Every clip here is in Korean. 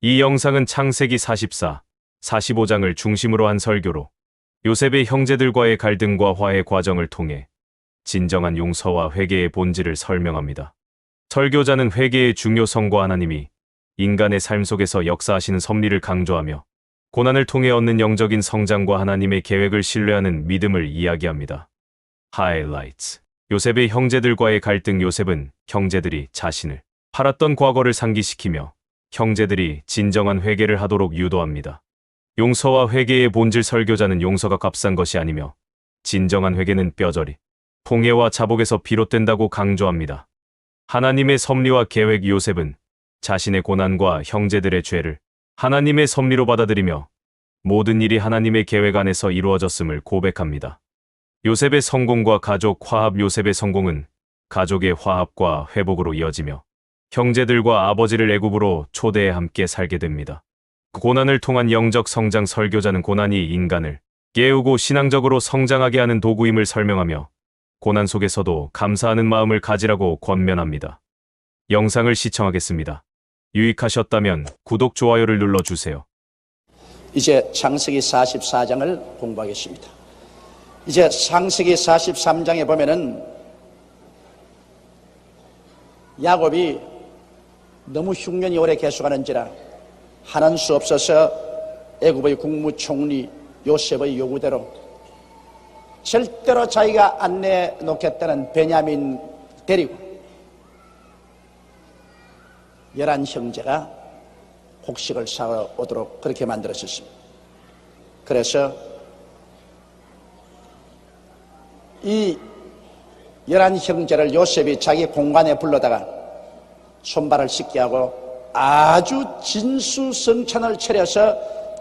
이 영상은 창세기 44, 45장을 중심으로 한 설교로 요셉의 형제들과의 갈등과 화해 과정을 통해 진정한 용서와 회개의 본질을 설명합니다. 설교자는 회개의 중요성과 하나님이 인간의 삶 속에서 역사하시는 섭리를 강조하며 고난을 통해 얻는 영적인 성장과 하나님의 계획을 신뢰하는 믿음을 이야기합니다. 하이라이트. 요셉의 형제들과의 갈등. 요셉은 형제들이 자신을 팔았던 과거를 상기시키며 형제들이 진정한 회개를 하도록 유도합니다. 용서와 회개의 본질. 설교자는 용서가 값싼 것이 아니며 진정한 회개는 뼈저리 통해와 자복에서 비롯된다고 강조합니다. 하나님의 섭리와 계획. 요셉은 자신의 고난과 형제들의 죄를 하나님의 섭리로 받아들이며 모든 일이 하나님의 계획 안에서 이루어졌음을 고백합니다. 요셉의 성공과 가족 화합. 요셉의 성공은 가족의 화합과 회복으로 이어지며 형제들과 아버지를 애굽으로 초대해 함께 살게 됩니다. 고난을 통한 영적 성장. 설교자는 고난이 인간을 깨우고 신앙적으로 성장하게 하는 도구임을 설명하며 고난 속에서도 감사하는 마음을 가지라고 권면합니다. 영상을 시청하겠습니다. 유익하셨다면 구독, 좋아요를 눌러주세요. 이제 창세기 44장을 공부하겠습니다. 이제 창세기 43장에 보면은 야곱이 너무 흉년이 오래 계속하는지라 하는 수 없어서 애굽의 국무총리 요셉의 요구대로 절대로 자기가 안 내놓겠다는 베냐민 데리고 11형제가 곡식을 사오도록 그렇게 만들어졌습니다. 그래서 이 11형제를 요셉이 자기 공간에 불러다가 손발을 씻게 하고 아주 진수성찬을 차려서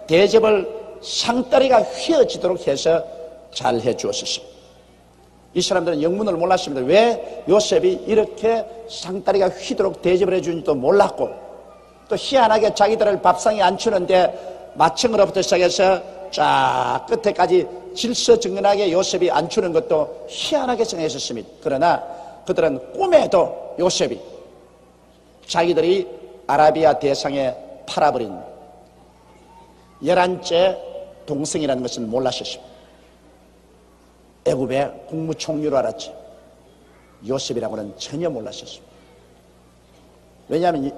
대접을 상다리가 휘어지도록 해서 잘 해주었습니다. 이 사람들은 영문을 몰랐습니다. 왜 요셉이 이렇게 상다리가 휘도록 대접을 해주는지도 몰랐고, 또 희한하게 자기들을 밥상에 앉히는데 마청으로부터 시작해서 쫙 끝에까지 질서정연하게 요셉이 앉히는 것도 희한하게 생각했었습니다. 그러나 그들은 꿈에도 요셉이 자기들이 아라비아 대상에 팔아버린 11째 동생이라는 것은 몰랐었습니다. 애굽의 국무총리로 알았지 요셉이라고는 전혀 몰랐었습니다. 왜냐하면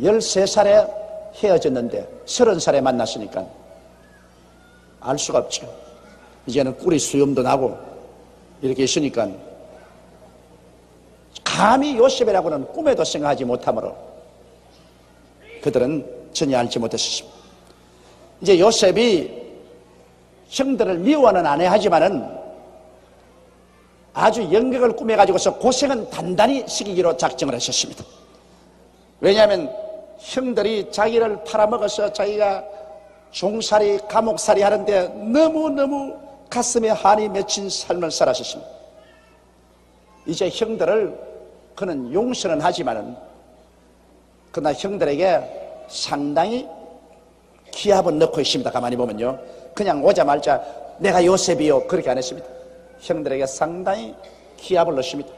13살에 헤어졌는데 30살에 만났으니까 알 수가 없죠. 이제는 꿀이 수염도 나고 이렇게 있으니까 감히 요셉이라고는 꿈에도 생각하지 못하므로 그들은 전혀 알지 못했습니다. 이제 요셉이 형들을 미워는 안 해하지만은 아주 연극을 꾸며가지고서 고생은 단단히 시키기로 작정을 하셨습니다. 왜냐하면 형들이 자기를 팔아먹어서 자기가 종살이 감옥살이 하는데 너무너무 가슴에 한이 맺힌 삶을 살았습니다. 이제 형들을 그는 용서는 하지만은 그러나 형들에게 상당히 기합은 넣고 있습니다. 가만히 보면요, 그냥 오자마자 내가 요셉이요 그렇게 안 했습니다. 형들에게 상당히 기합을 넣습니다.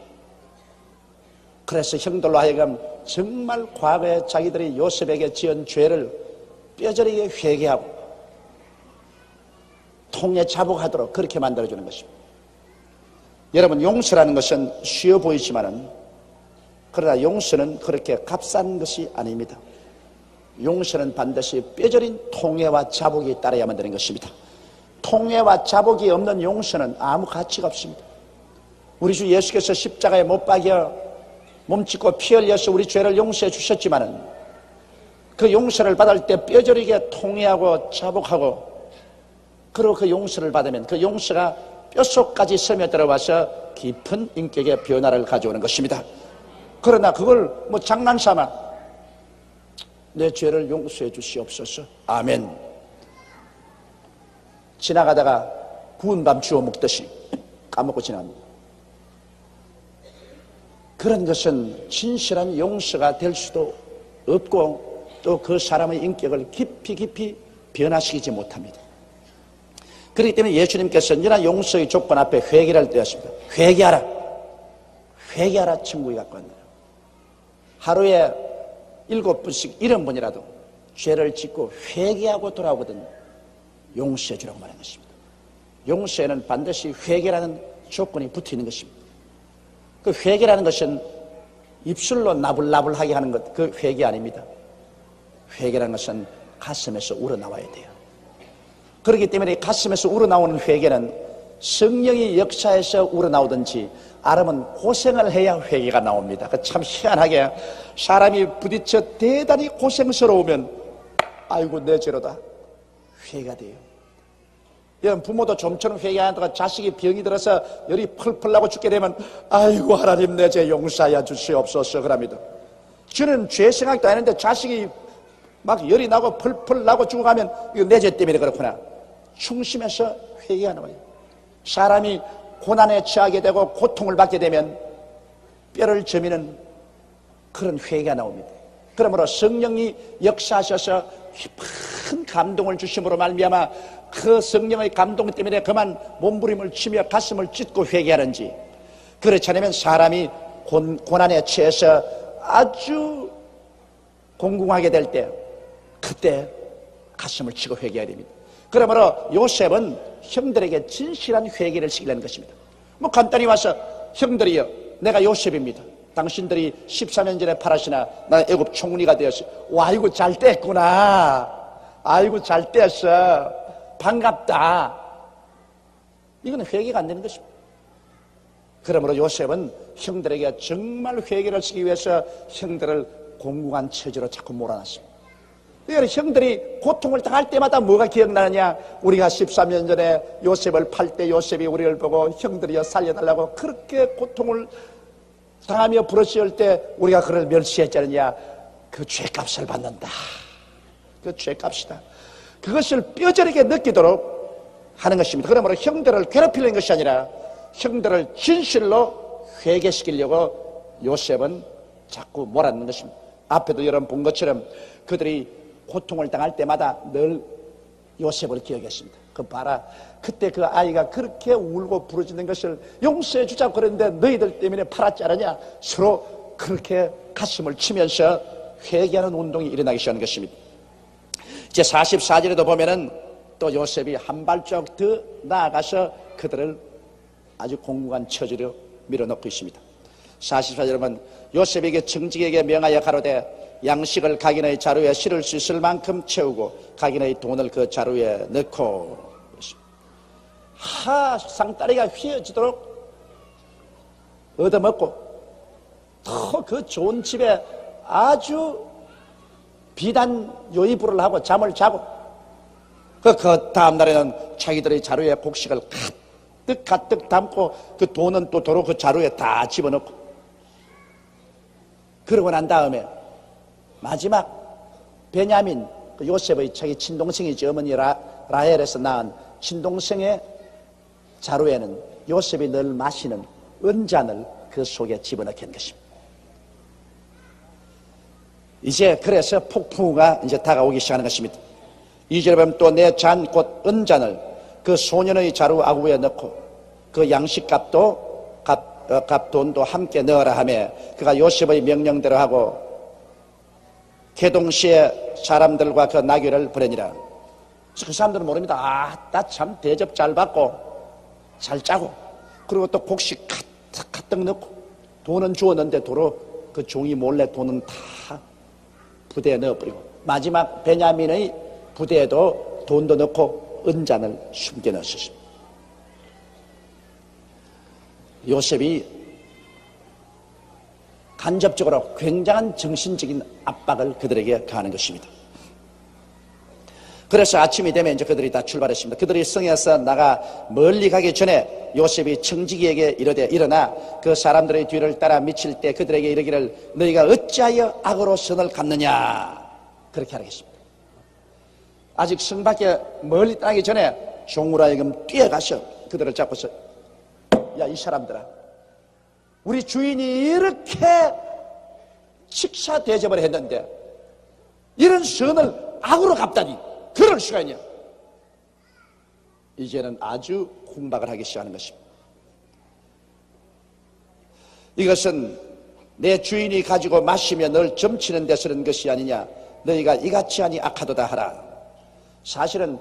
그래서 형들로 하여금 정말 과거에 자기들이 요셉에게 지은 죄를 뼈저리게 회개하고 통에 자복하도록 그렇게 만들어주는 것입니다. 여러분, 용서라는 것은 쉬워 보이지만은 그러나 용서는 그렇게 값싼 것이 아닙니다. 용서는 반드시 뼈저린 통해와 자복이 따라야만 되는 것입니다. 통해와 자복이 없는 용서는 아무 가치가 없습니다. 우리 주 예수께서 십자가에 못 박여 몸짓고 피 흘려서 우리 죄를 용서해 주셨지만은 그 용서를 받을 때 뼈저리게 통해하고 자복하고 그리고 그 용서를 받으면 그 용서가 뼛속까지 스며들어와서 깊은 인격의 변화를 가져오는 것입니다. 그러나 그걸 뭐 장난삼아 내 죄를 용서해 주시옵소서, 아멘, 지나가다가 구운 밤 주워 먹듯이 까먹고 지나갑니다. 그런 것은 진실한 용서가 될 수도 없고 또 그 사람의 인격을 깊이 변화시키지 못합니다. 그렇기 때문에 예수님께서 언제나 용서의 조건 앞에 회개를 떼었습니다. 회개하라 천국이 갖고 왔느라. 하루에 7번씩 70번이라도 죄를 짓고 회개하고 돌아오거든 용서해 주라고 말하는 것입니다. 용서에는 반드시 회개라는 조건이 붙어 있는 것입니다. 그 회개라는 것은 입술로 나불나불하게 하는 것, 그 회개 아닙니다. 회개라는 것은 가슴에서 우러나와야 돼요. 그렇기 때문에 가슴에서 우러나오는 회개는 성령이 역사에서 우러나오든지 아니면 고생을 해야 회개가 나옵니다. 참 희한하게 사람이 부딪혀 대단히 고생스러우면 아이고 내 죄로다 회개가 돼요. 여러분 부모도 좀처럼 회개하다가 자식이 병이 들어서 열이 펄펄 나고 죽게 되면 아이고 하나님 내 죄 용서하여 주시옵소서 그럽니다. 저는 죄 생각도 안 했는데 자식이 막 열이 나고 펄펄 나고 죽어가면 이거 내 죄 때문에 그렇구나. 충심해서 회개하는 거예요. 사람이 고난에 처하게 되고 고통을 받게 되면 뼈를 저미는 그런 회개가 나옵니다. 그러므로 성령이 역사하셔서 깊은 감동을 주심으로 말미암아 그 성령의 감동 때문에 그만 몸부림을 치며 가슴을 찢고 회개하는지, 그렇지 않으면 사람이 고난에 처해서 아주 공공하게 될 때 그때 가슴을 치고 회개해야 됩니다. 그러므로 요셉은 형들에게 진실한 회개를 시키려는 것입니다. 뭐 간단히 와서 형들이여 내가 요셉입니다. 당신들이 14년 전에 팔았으나 나는 애굽 총리가 되었어요. 와 아이고 잘 됐구나. 아이고 잘 됐어. 반갑다. 이건 회개가 안 되는 것입니다. 그러므로 요셉은 형들에게 정말 회개를 시키기 위해서 형들을 공공한 처지로 자꾸 몰아놨습니다. 그러니까 형들이 고통을 당할 때마다 뭐가 기억나느냐? 우리가 13년 전에 요셉을 팔 때 요셉이 우리를 보고 형들이여 살려달라고 그렇게 고통을 당하며 부르짖을 때 우리가 그를 멸시했잖느냐? 그 죄값을 받는다. 그 죄값이다. 그것을 뼈저리게 느끼도록 하는 것입니다. 그러므로 형들을 괴롭히는 것이 아니라 형들을 진실로 회개시키려고 요셉은 자꾸 몰아넣는 것입니다. 앞에도 여러분 본 것처럼 그들이 고통을 당할 때마다 늘 요셉을 기억했습니다. 그 봐라 그때 그 아이가 그렇게 울고 부르짖는 것을 용서해 주자고 그랬는데 너희들 때문에 팔았지 않느냐. 서로 그렇게 가슴을 치면서 회개하는 운동이 일어나기 시작하는 것입니다. 이제 44절에도 보면은 또 요셉이 한 발짝 더 나아가서 그들을 아주 공공한 처지로 밀어넣고 있습니다. 44절에 보면 요셉에게 청지기에게 명하여 가로되 양식을 각인의 자루에 실을 수 있을 만큼 채우고 각인의 돈을 그 자루에 넣고 상다리가 휘어지도록 얻어먹고 더 그 좋은 집에 아주 비단 요이부를 하고 잠을 자고 그 다음 날에는 자기들의 자루에 곡식을 가득 담고 그 돈은 또 도로 그 자루에 다 집어넣고 그러고 난 다음에 마지막 베냐민 그 요셉의 자기 친동생이지 어머니 라헬에서 낳은 친동생의 자루에는 요셉이 늘 마시는 은잔을 그 속에 집어넣게 한 것입니다. 이제 그래서 폭풍우가 이제 다가오기 시작하는 것입니다. 2절에 보면 또 내 잔 곧 은잔을 그 소년의 자루 아구에 넣고 그 양식값도 돈도 함께 넣어라 하며 그가 요셉의 명령대로 하고 개동시에 사람들과 그 나귀를 보내니라. 그 사람들은 모릅니다. 나 참 대접 잘 받고 잘 짜고 그리고 또 곡식 가득 넣고 돈은 주었는데 도로 그 종이 몰래 돈은 다 부대에 넣어버리고 마지막 베냐민의 부대에도 돈도 넣고 은잔을 숨겨 넣었습니다. 요셉이 간접적으로 굉장한 정신적인 압박을 그들에게 가하는 것입니다. 그래서 아침이 되면 이제 그들이 다 출발했습니다. 그들이 성에서 나가 멀리 가기 전에 요셉이 청지기에게 이르되 일어나 그 사람들의 뒤를 따라 미칠 때 그들에게 이르기를 너희가 어찌하여 악으로 선을 갚느냐 그렇게 하겠습니다. 아직 성 밖에 멀리 떠나기 전에 종으로 하여금 뛰어가서 그들을 잡고서 야 이 사람들아 우리 주인이 이렇게 식사 대접을 했는데 이런 선을 악으로 갚다니 그럴 수가 있냐. 이제는 아주 공박을 하기 시작하는 것입니다. 이것은 내 주인이 가지고 마시며 널 점치는 데 쓰는 것이 아니냐. 너희가 이같이 하니 악하도다 하라. 사실은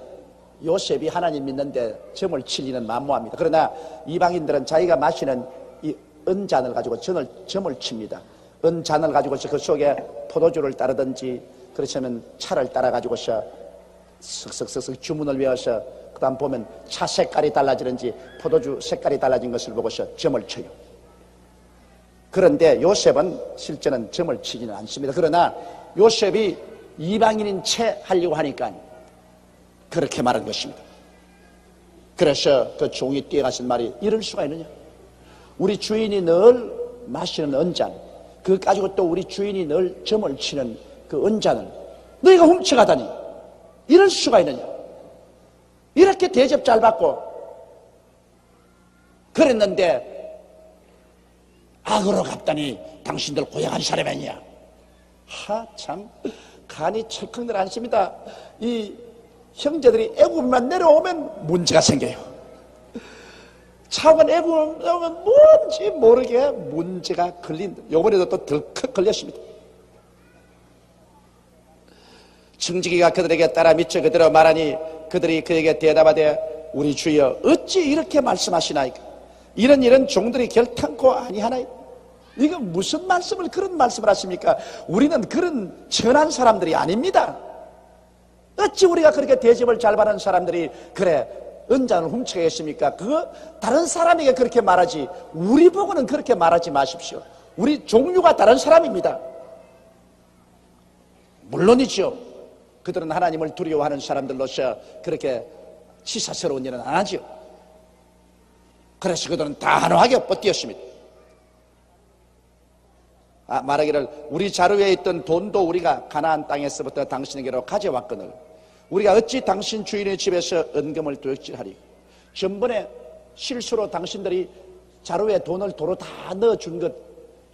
요셉이 하나님 믿는데 점을 칠 리는 만무합니다. 그러나 이방인들은 자기가 마시는 이 은잔을 가지고 점을 칩니다. 은잔을 가지고서 그 속에 포도주를 따르든지 그렇다면 차를 따라 가지고서 슥슥슥슥 주문을 외워서 그 다음 보면 차 색깔이 달라지는지 포도주 색깔이 달라진 것을 보고서 점을 쳐요. 그런데 요셉은 실제는 점을 치지는 않습니다. 그러나 요셉이 이방인인 채 하려고 하니까 그렇게 말한 것입니다. 그래서 그 종이 뛰어가신 말이 이럴 수가 있느냐. 우리 주인이 늘 마시는 은잔, 그거 가지고 또 우리 주인이 늘 점을 치는 그 은잔을 너희가 훔쳐가다니 이럴 수가 있느냐. 이렇게 대접 잘 받고 그랬는데 악으로 갔다니 당신들 고약한 사람이 아니냐. 참 간이 철컥 내려앉습니다. 이 형제들이 애굽만 내려오면 문제가 생겨요. 차원 애굽 내려오면 뭔지 모르게 문제가 걸린다. 요번에도 또 덜컥 걸렸습니다. 청지기가 그들에게 따라 미쳐 그대로 말하니 그들이 그에게 대답하되 우리 주여 어찌 이렇게 말씀하시나이까. 이런 일은 종들이 결탄코 아니하나이까. 이거 무슨 말씀을 그런 말씀을 하십니까? 우리는 그런 천한 사람들이 아닙니다. 어찌 우리가 그렇게 대접을 잘 받는 사람들이 그래 은잔을 훔쳐겠습니까? 그거 다른 사람에게 그렇게 말하지 우리 보고는 그렇게 말하지 마십시오. 우리 종류가 다른 사람입니다. 물론이죠. 그들은 하나님을 두려워하는 사람들로서 그렇게 치사스러운 일은 안 하죠. 그래서 그들은 단호하게 뻗뛰었습니다. 말하기를 우리 자루에 있던 돈도 우리가 가나안 땅에서부터 당신에게로 가져왔거늘 우리가 어찌 당신 주인의 집에서 은금을 도둑질하리. 전번에 실수로 당신들이 자루에 돈을 도로 다 넣어준 것,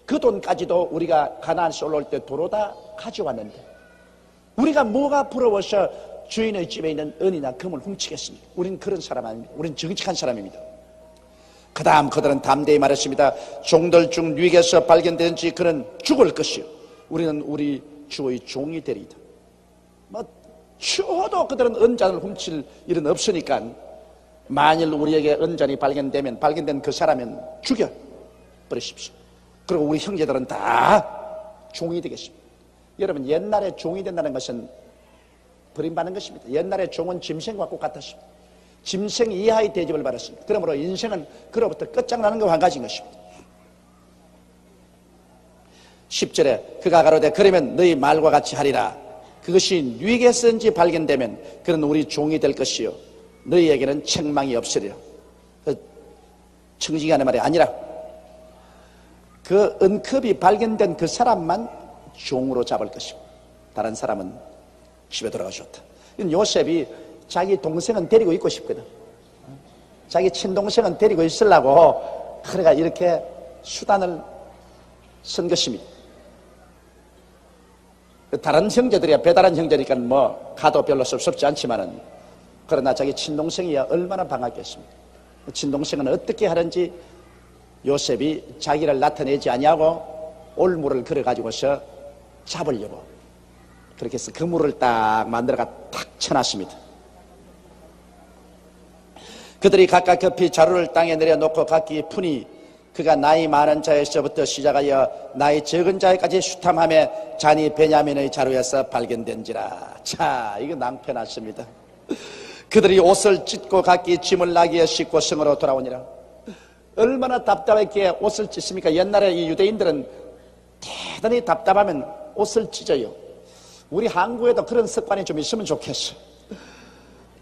그 돈까지도 우리가 가나안에서 올라올 때 도로 다 가져왔는데 우리가 뭐가 부러워서 주인의 집에 있는 은이나 금을 훔치겠습니까? 우리는 그런 사람 아닙니다. 우리는 정직한 사람입니다. 그 다음 그들은 담대히 말했습니다. 종들 중 누구에게서 발견되든지 그는 죽을 것이요 우리는 우리 주의 종이 되리이다. 추호도 그들은 은잔을 훔칠 일은 없으니까 만일 우리에게 은잔이 발견된 그 사람은 죽여버리십시오. 그리고 우리 형제들은 다 종이 되겠습니다. 여러분 옛날에 종이 된다는 것은 버림받는 것입니다. 옛날에 종은 짐승과 똑같았습니다. 짐승 이하의 대접을 받았습니다. 그러므로 인생은 그로부터 끝장나는 것과 한 가지인 것입니다. 10절에 그가 가로되 그러면 너희 말과 같이 하리라. 그것이 누구에게서든지 발견되면 그는 우리 종이 될 것이요 너희에게는 책망이 없으리라. 청지기 하는 말이 아니라 그 은컵이 발견된 그 사람만 종으로 잡을 것이고 다른 사람은 집에 돌아가셨다. 요셉이 자기 동생은 데리고 있고 싶거든. 자기 친동생은 데리고 있으려고 그래가 이렇게 수단을 쓴 것입니다. 다른 형제들이야 배달한 형제니까 뭐 가도 별로 섭섭지 않지만은 그러나 자기 친동생이야 얼마나 반갑겠습니까? 친동생은 어떻게 하는지 요셉이 자기를 나타내지 아니하고 올무를 걸어가지고서 잡으려고 그렇게 해서 그물을 딱 만들어가 탁 쳐놨습니다. 그들이 각각 급히 자루를 땅에 내려놓고 각기 푸니 그가 나이 많은 자에서부터 시작하여 나이 적은 자에까지 수탐하며 잔이 베냐민의 자루에서 발견된지라. 자, 이거 낭패났습니다. 그들이 옷을 찢고 각기 짐을 나귀에 싣고 성으로 돌아오니라. 얼마나 답답했기에 옷을 찢습니까? 옛날에 이 유대인들은 대단히 답답하면 옷을 찢어요. 우리 한국에도 그런 습관이 좀 있으면 좋겠어.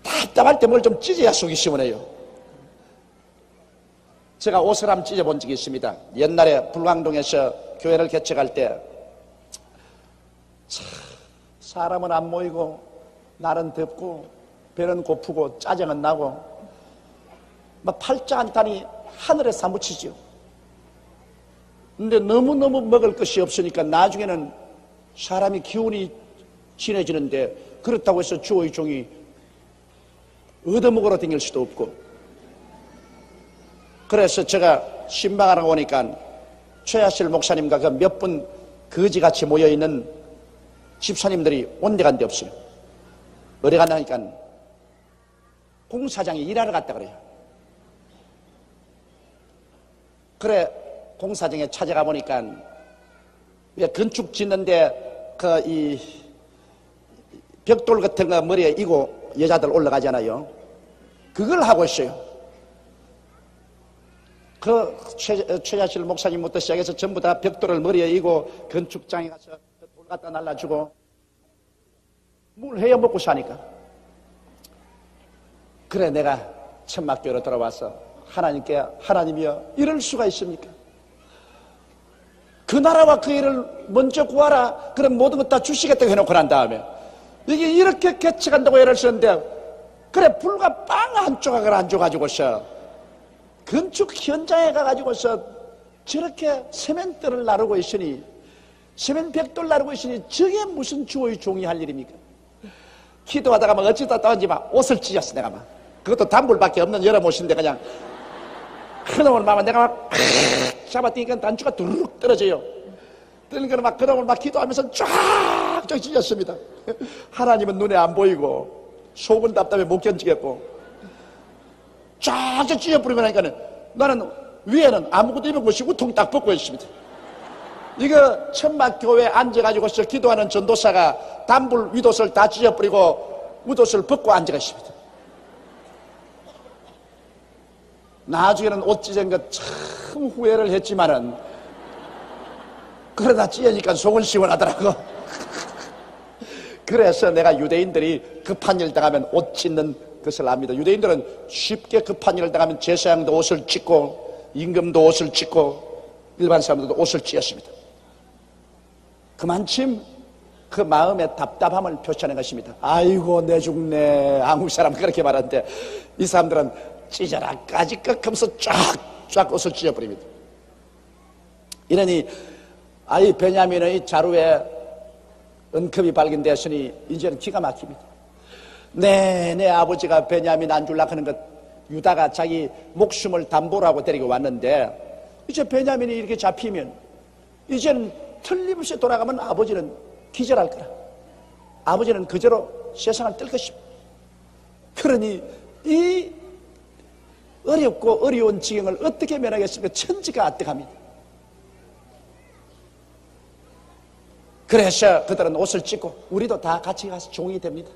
답답할 때 뭘 좀 찢어야 속이 시원해요. 제가 옷을 한번 찢어본 적이 있습니다. 옛날에 불광동에서 교회를 개척할 때 사람은 안 모이고 날은 덥고 배는 고프고 짜증은 나고 막 팔자 한탄이 하늘에 사무치죠. 근데 너무너무 먹을 것이 없으니까 나중에는 사람이 기운이 진해지는데 그렇다고 해서 주의 종이 얻어먹으러 다닐 수도 없고 그래서 제가 신방하러 오니까 최하실 목사님과 그 몇 분 거지같이 모여있는 집사님들이 온데간데 없어요. 어디 갔나니까 공사장에 일하러 갔다 그래요. 그래 공사장에 찾아가 보니까 왜 건축 짓는데 이 벽돌 같은 거 머리에 이고 여자들 올라가잖아요. 그걸 하고 있어요. 최자실 목사님부터 시작해서 전부 다 벽돌을 머리에 이고 건축장에 가서 돌 갖다 날라주고 뭘 해야 먹고 사니까. 그래 내가 천막교회로 돌아와서 하나님께 하나님이여 이럴 수가 있습니까? 그 나라와 그 일을 먼저 구하라. 그럼 모든 것 다 주시겠다고 해놓고 난 다음에 이게 이렇게 개척한다고 애를 쓰는데 그래 불과 빵 한 조각을 안 줘가지고서 건축 현장에 가가지고서 저렇게 세면대를 나르고 있으니 세면벽돌 나르고 있으니 저게 무슨 주의 종이 할 일입니까? 기도하다가 막 어찌다 따는지 막 옷을 찢었어 내가 막. 그것도 단불밖에 없는 여러 옷인데 그냥 그놈을 막 내가 막 잡아뛰니까 단추가 두르륵 떨어져요. 그러니까 막 그놈을 막 기도하면서 쫙쫙 찢었습니다. 하나님은 눈에 안 보이고 속은 답답해 못 견디겠고 쫙쫙 찢어버리고 나니까 나는 위에는 아무것도 입은 것이 우통 딱 벗고 있습니다. 이거 천막교회에 앉아가지고서 기도하는 전도사가 단불 윗옷을 다 찢어버리고 윗옷을 벗고 앉아가 있습니다. 나중에는 옷 찢은 거 참 후회를 했지만은 그러다 찢으니까 속은 시원하더라고. 그래서 내가 유대인들이 급한 일 당하면 옷 찢는 것을 압니다. 유대인들은 쉽게 급한 일을 당하면 제사장도 옷을 찢고 임금도 옷을 찢고 일반 사람들도 옷을 찢었습니다. 그만큼 그 마음의 답답함을 표시하는 것입니다. 아이고 내 죽네. 한국 사람 그렇게 말하는데 이 사람들은 찢어라 까짓것 하면서 쫙쫙 옷을 찢어버립니다. 이러니 아이 베냐민의 자루에 은컵이 발견되었으니 이제는 기가 막힙니다. 내 아버지가 베냐민 안 줄라 하는 것 유다가 자기 목숨을 담보로 하고 데리고 왔는데 이제 베냐민이 이렇게 잡히면 이제는 틀림없이 돌아가면 아버지는 기절할 거라. 아버지는 그저로 세상을 뜰 것입니다. 그러니 이 어렵고 어려운 지경을 어떻게 면하겠습니까? 천지가 아득합니다. 그래서 그들은 옷을 찢고 우리도 다 같이 가서 종이 됩니다.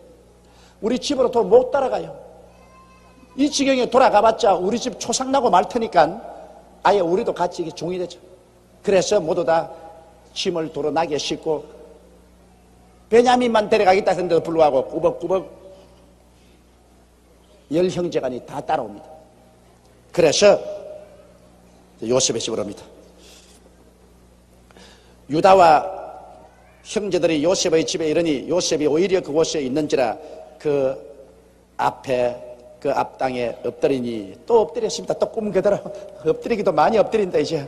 우리 집으로 더 못 따라가요. 이 지경에 돌아가봤자 우리 집 초상나고 말 테니까 아예 우리도 같이 종이 되죠. 그래서 모두 다 짐을 도로 나게 싣고 베냐민만 데려가겠다 했는데도 불구하고 꾸벅꾸벅 10형제간이 다 따라옵니다. 그래서 요셉의 집으로 옵니다. 유다와 형제들이 요셉의 집에 이르니 요셉이 오히려 그곳에 있는지라 그 앞에 그 앞땅에 엎드리니 또 엎드렸습니다. 또 꿈깨더라. 엎드리기도 많이 엎드린다 이제.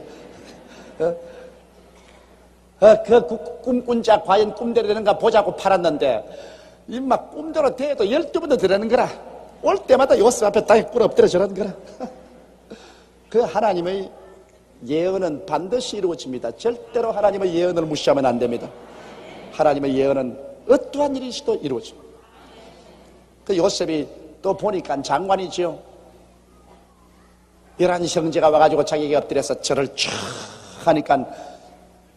그 꿈꾼 자 과연 꿈대로 되는가 보자고 팔았는데 이 막 꿈대로 돼도 12번도 되라는 거라. 올 때마다 요셉 앞에 땅에 꿇어 엎드려 저라는 거라. 그 하나님의 예언은 반드시 이루어집니다. 절대로 하나님의 예언을 무시하면 안 됩니다. 하나님의 예언은 어떠한 일이시도 이루어집니다. 그 요셉이 또 보니까 장관이지요. 11형제가 와가지고 자기에게 엎드려서 절을 쫙 하니까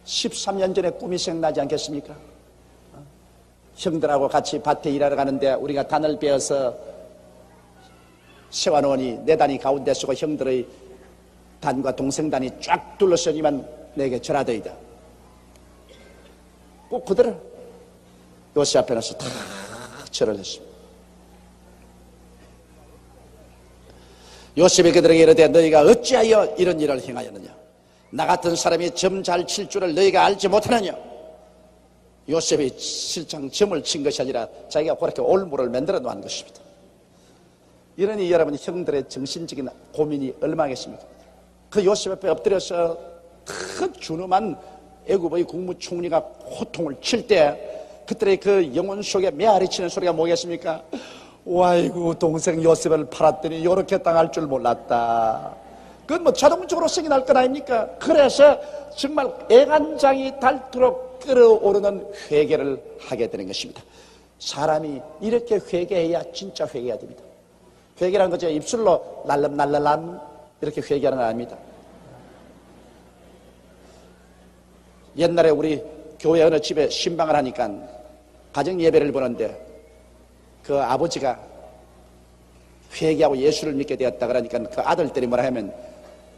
13년 전에 꿈이 생각나지 않겠습니까? 형들하고 같이 밭에 일하러 가는데 우리가 단을 베어서 세워놓으니 내 단이 가운데 서고 형들의 단과 동생단이 쫙 둘러서니만 내게 절하더이다. 꼭 그들을 요셉 앞에 나서 다 절을 했습니다. 요셉이 그들에게 이르되 너희가 어찌하여 이런 일을 행하였느냐? 나 같은 사람이 점 잘 칠 줄을 너희가 알지 못하느냐? 요셉이 실장 점을 친 것이 아니라 자기가 그렇게 올무를 만들어 놓은 것입니다. 이러니 여러분 형들의 정신적인 고민이 얼마겠습니까? 그 요셉 앞에 엎드려서 큰 준엄한 애굽의 국무총리가 호통을 칠 때 그들의 그 영혼 속에 메아리치는 소리가 뭐겠습니까? 와이고 동생 요셉을 팔았더니 이렇게 당할 줄 몰랐다. 그건 뭐 자동적으로 승인할 건 아닙니까? 그래서 정말 애간장이 닳도록 끓어오르는 회개를 하게 되는 것입니다. 사람이 이렇게 회개해야 진짜 회개가 됩니다. 회개라는 것은 입술로 날름날름 이렇게 회개하는 건 아닙니다. 옛날에 우리 교회 어느 집에 신방을 하니까 가정 예배를 보는데 그 아버지가 회개하고 예수를 믿게 되었다 그러니까 그 아들들이 뭐라 하면,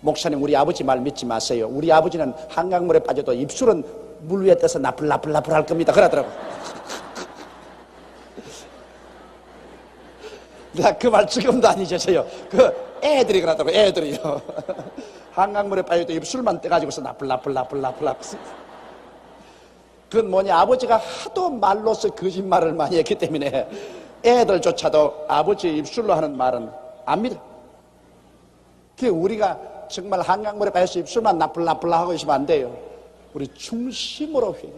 목사님 우리 아버지 말 믿지 마세요. 우리 아버지는 한강물에 빠져도 입술은 물 위에 떠서 나풀나풀나풀 할 겁니다 그러더라고. 나 그 말 지금도 안 잊으세요. 그 애들이 그러더라고. 애들이요. 한강물에 빠져도 입술만 떼가지고서 나풀나풀나풀나풀. 그건 뭐냐, 아버지가 하도 말로서 거짓말을 많이 했기 때문에 애들조차도 아버지 입술로 하는 말은 압니다. 그 우리가 정말 한강물에 빠져서 입술만 나풀나풀 하고 있으면 안 돼요. 우리 중심으로 회개.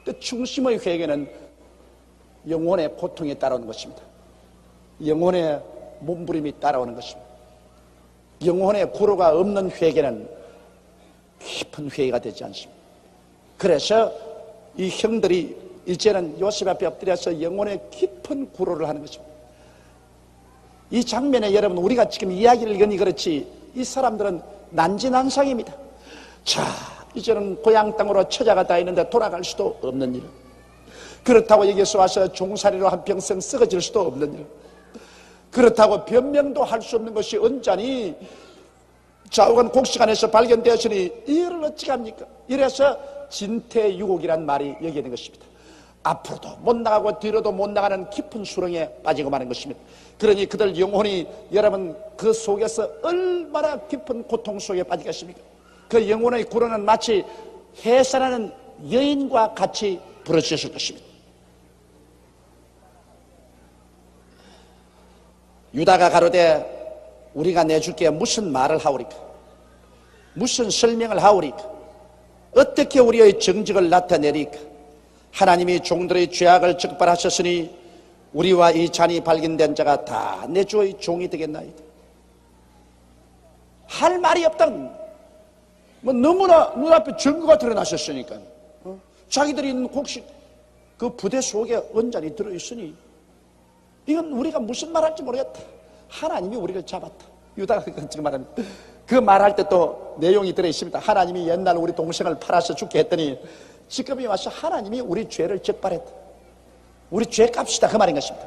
그 중심의 회개는 영혼의 고통이 따라오는 것입니다. 영혼의 몸부림이 따라오는 것입니다. 영혼의 구로가 없는 회개는 깊은 회개가 되지 않습니다. 그래서 이 형들이 이제는 요셉 앞에 엎드려서 영혼의 깊은 구로를 하는 것입니다. 이 장면에 여러분, 우리가 지금 이야기를 읽으니 그렇지 이 사람들은 난진난상입니다. 자, 이제는 고향 땅으로 처자가 다 있는데 돌아갈 수도 없는 일, 그렇다고 여기서 와서 종살이로 한평생 썩어질 수도 없는 일, 그렇다고 변명도 할 수 없는 것이 언짢이 좌우간 곡식안에서 발견되었으니 이를 어찌합니까? 이래서 진퇴유곡이란 말이 여기에 있는 것입니다. 앞으로도 못 나가고 뒤로도 못 나가는 깊은 수렁에 빠지고 마는 것입니다. 그러니 그들 영혼이, 여러분 그 속에서 얼마나 깊은 고통 속에 빠지겠습니까? 그 영혼의 구로는 마치 해산하는 여인과 같이 부러졌을 것입니다. 유다가 가로되 우리가 내줄게 무슨 말을 하오리까? 무슨 설명을 하오리까? 어떻게 우리의 정직을 나타내리까? 하나님이 종들의 죄악을 적발하셨으니 우리와 이 잔이 발견된 자가 다 내 주의 종이 되겠나이다. 할 말이 없다. 뭐 너무나 눈앞에 증거가 드러나셨으니까. 자기들이 있는 곡식 그 부대 속에 언짢이 들어있으니 이건 우리가 무슨 말할지 모르겠다. 하나님이 우리를 잡았다. 유다가 지금 말하는 그 말할 때 또 내용이 들어있습니다. 하나님이 옛날 우리 동생을 팔아서 죽게 했더니 지금이 와서 하나님이 우리 죄를 적발했다. 우리 죄값이다 그 말인 것입니다.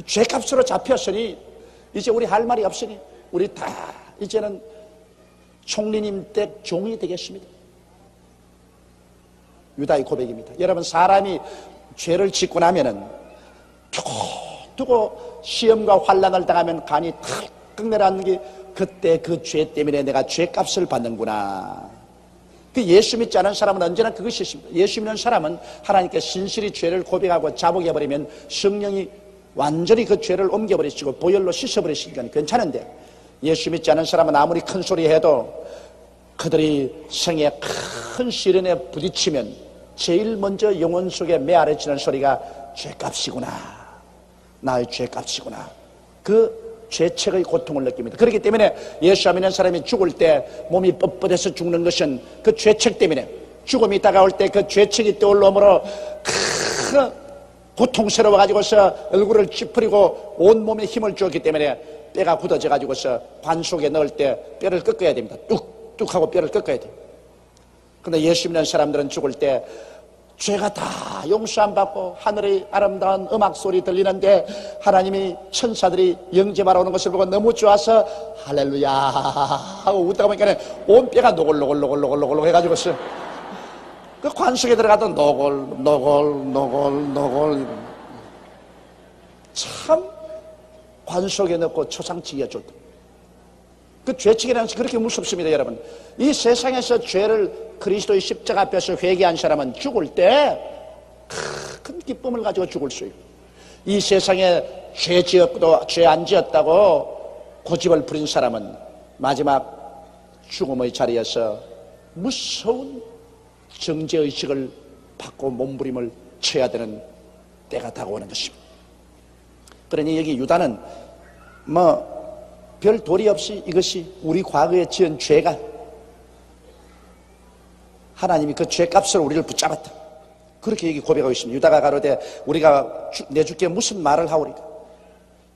죄값으로 잡혔으니 이제 우리 할 말이 없으니 우리 다 이제는 총리님 댁 종이 되겠습니다. 유다의 고백입니다. 여러분, 사람이 죄를 짓고 나면은 두고 시험과 환난을 당하면 간이 탁 내려앉는 게 그때 그 죄 때문에 내가 죄값을 받는구나. 그 예수 믿지 않은 사람은 언제나 그것이 있습니다. 예수 믿는 사람은 하나님께 신실히 죄를 고백하고 자복해버리면 성령이 완전히 그 죄를 옮겨버리시고 보혈로 씻어버리시니까 괜찮은데, 예수 믿지 않은 사람은 아무리 큰 소리 해도 그들이 생에 큰 시련에 부딪히면 제일 먼저 영혼 속에 메아려지는 소리가 죄값이구나, 나의 죄값이구나. 그 죄책의 고통을 느낍니다. 그렇기 때문에 예수 안 믿는 사람이 죽을 때 몸이 뻣뻣해서 죽는 것은 그 죄책 때문에, 죽음이 다가올 때 그 죄책이 떠올라오므로 큰 고통스러워가지고서 얼굴을 찌푸리고 온몸에 힘을 주었기 때문에 뼈가 굳어져가지고서 관 속에 넣을 때 뼈를 꺾어야 됩니다. 뚝뚝 하고 뼈를 꺾어야 돼요. 그런데 예수 믿는 사람들은 죽을 때 죄가 다 용서 안 받고 하늘의 아름다운 음악 소리 들리는데 하나님이 천사들이 영접하러 오는 것을 보고 너무 좋아서 할렐루야 하고 웃다가 보니까 온 뼈가 노골노골 해가지고서 그 관속에 들어가도 노골 참 관속에 넣고 초상치기가 좋다. 그 죄책이라는 것이 그렇게 무섭습니다. 여러분, 이 세상에서 죄를 그리스도의 십자가 앞에서 회개한 사람은 죽을 때 큰 기쁨을 가지고 죽을 수 있고, 이 세상에 죄 지었고 죄 안 지었다고 고집을 부린 사람은 마지막 죽음의 자리에서 무서운 정죄의식을 받고 몸부림을 쳐야 되는 때가 다가오는 것입니다. 그러니 여기 유다는 별 도리 없이 이것이 우리 과거에 지은 죄가 하나님이 그 죄값으로 우리를 붙잡았다. 그렇게 얘기 고백하고 있습니다. 유다가 가로되 우리가 내 주께 무슨 말을 하오리까?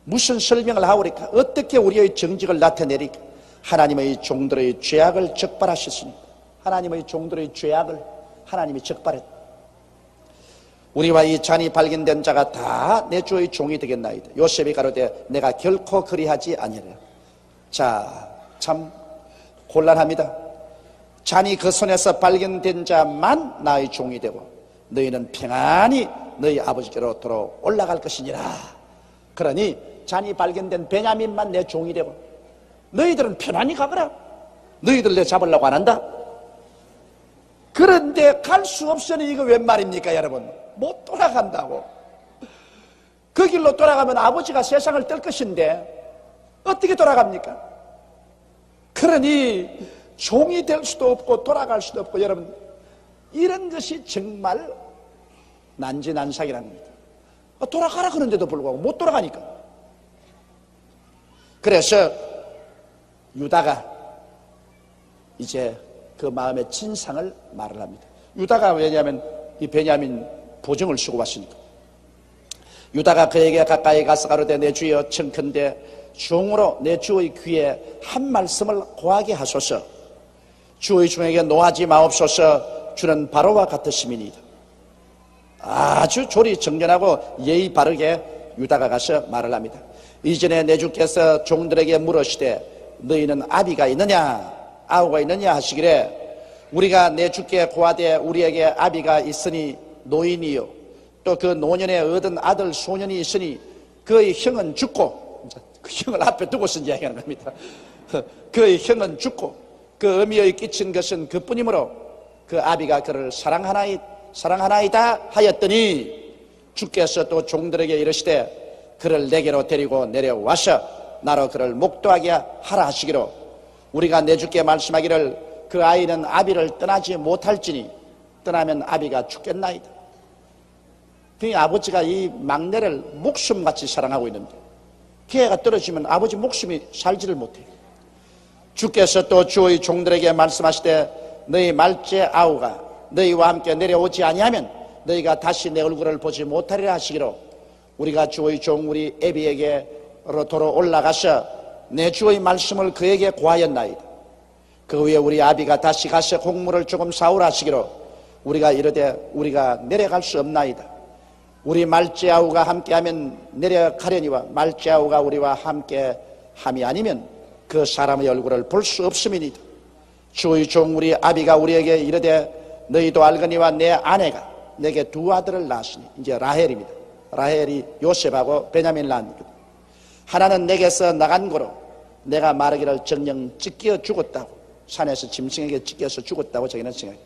무슨 설명을 하오리까? 어떻게 우리의 정직을 나타내리까? 하나님의 종들의 죄악을 적발하셨으니 하나님의 종들의 죄악을 하나님이 적발했다. 우리와 이 잔이 발견된 자가 다 내 주의 종이 되겠나이다. 요셉이 가로되 내가 결코 그리하지 아니하리라. 자, 참 곤란합니다. 잔이 그 손에서 발견된 자만 나의 종이 되고 너희는 평안히 너희 아버지께로 돌아 올라갈 것이니라. 그러니 잔이 발견된 베냐민만 내 종이 되고 너희들은 편안히 가거라. 너희들 내 잡으려고 안 한다. 그런데 갈 수 없으니 이거 웬 말입니까 여러분? 못 돌아간다고. 그 길로 돌아가면 아버지가 세상을 뜰 것인데 어떻게 돌아갑니까? 그러니 종이 될 수도 없고 돌아갈 수도 없고 여러분 이런 것이 정말 난지난상이라는 겁니다. 돌아가라 그런데도 불구하고 못 돌아가니까. 그래서 유다가 이제 그 마음의 진상을 말을 합니다. 유다가 왜냐하면 이 베냐민 보증을 쓰고 왔으니까. 유다가 그에게 가까이 가서 가로되 내 주여 청컨대 종으로 내 주의 귀에 한 말씀을 고하게 하소서. 주의 종에게 노하지 마옵소서. 주는 바로와 같으심이니이다. 아주 조리 정연하고 예의 바르게 유다가 가서 말을 합니다. 이전에 내 주께서 종들에게 물으시되 너희는 아비가 있느냐 아우가 있느냐 하시기를 우리가 내 주께 고하되 우리에게 아비가 있으니 노인이요 또 그 노년에 얻은 아들 소년이 있으니 그의 형은 죽고 그 형을 앞에 두고서 이야기하는 겁니다. 그의 형은 죽고 그 어미의 끼친 것은 그뿐이므로 그 아비가 그를 사랑하나이다 하였더니 주께서 또 종들에게 이르시되 그를 내게로 데리고 내려와서 나로 그를 목도하게 하라 하시기로 우리가 내 주께 말씀하기를 그 아이는 아비를 떠나지 못할지니 떠나면 아비가 죽겠나이다. 그 아버지가 이 막내를 목숨같이 사랑하고 있는데 기회가 떨어지면 아버지 목숨이 살지를 못해요. 주께서 또 주의 종들에게 말씀하시되 너희 말째 아우가 너희와 함께 내려오지 아니하면 너희가 다시 내 얼굴을 보지 못하리라 하시기로 우리가 주의 종 우리 애비에게로 돌아 올라가서 내 주의 말씀을 그에게 고하였나이다. 그 후에 우리 아비가 다시 가서 곡물을 조금 사오라 하시기로 우리가 이르되 우리가 내려갈 수 없나이다. 우리 말째아우가 함께하면 내려가려니와 말째아우가 우리와 함께함이 아니면 그 사람의 얼굴을 볼 수 없음이니이다. 주의 종 우리 아비가 우리에게 이르되 너희도 알거니와 내 아내가 내게 두 아들을 낳았으니 이제 라헬입니다. 라헬이 요셉하고 베냐민을 낳았습니다. 하나는 내게서 나간 거로 내가 말하기를 정녕 찢겨 죽었다고 산에서 짐승에게 찢겨서 죽었다고 자기는 생각해요.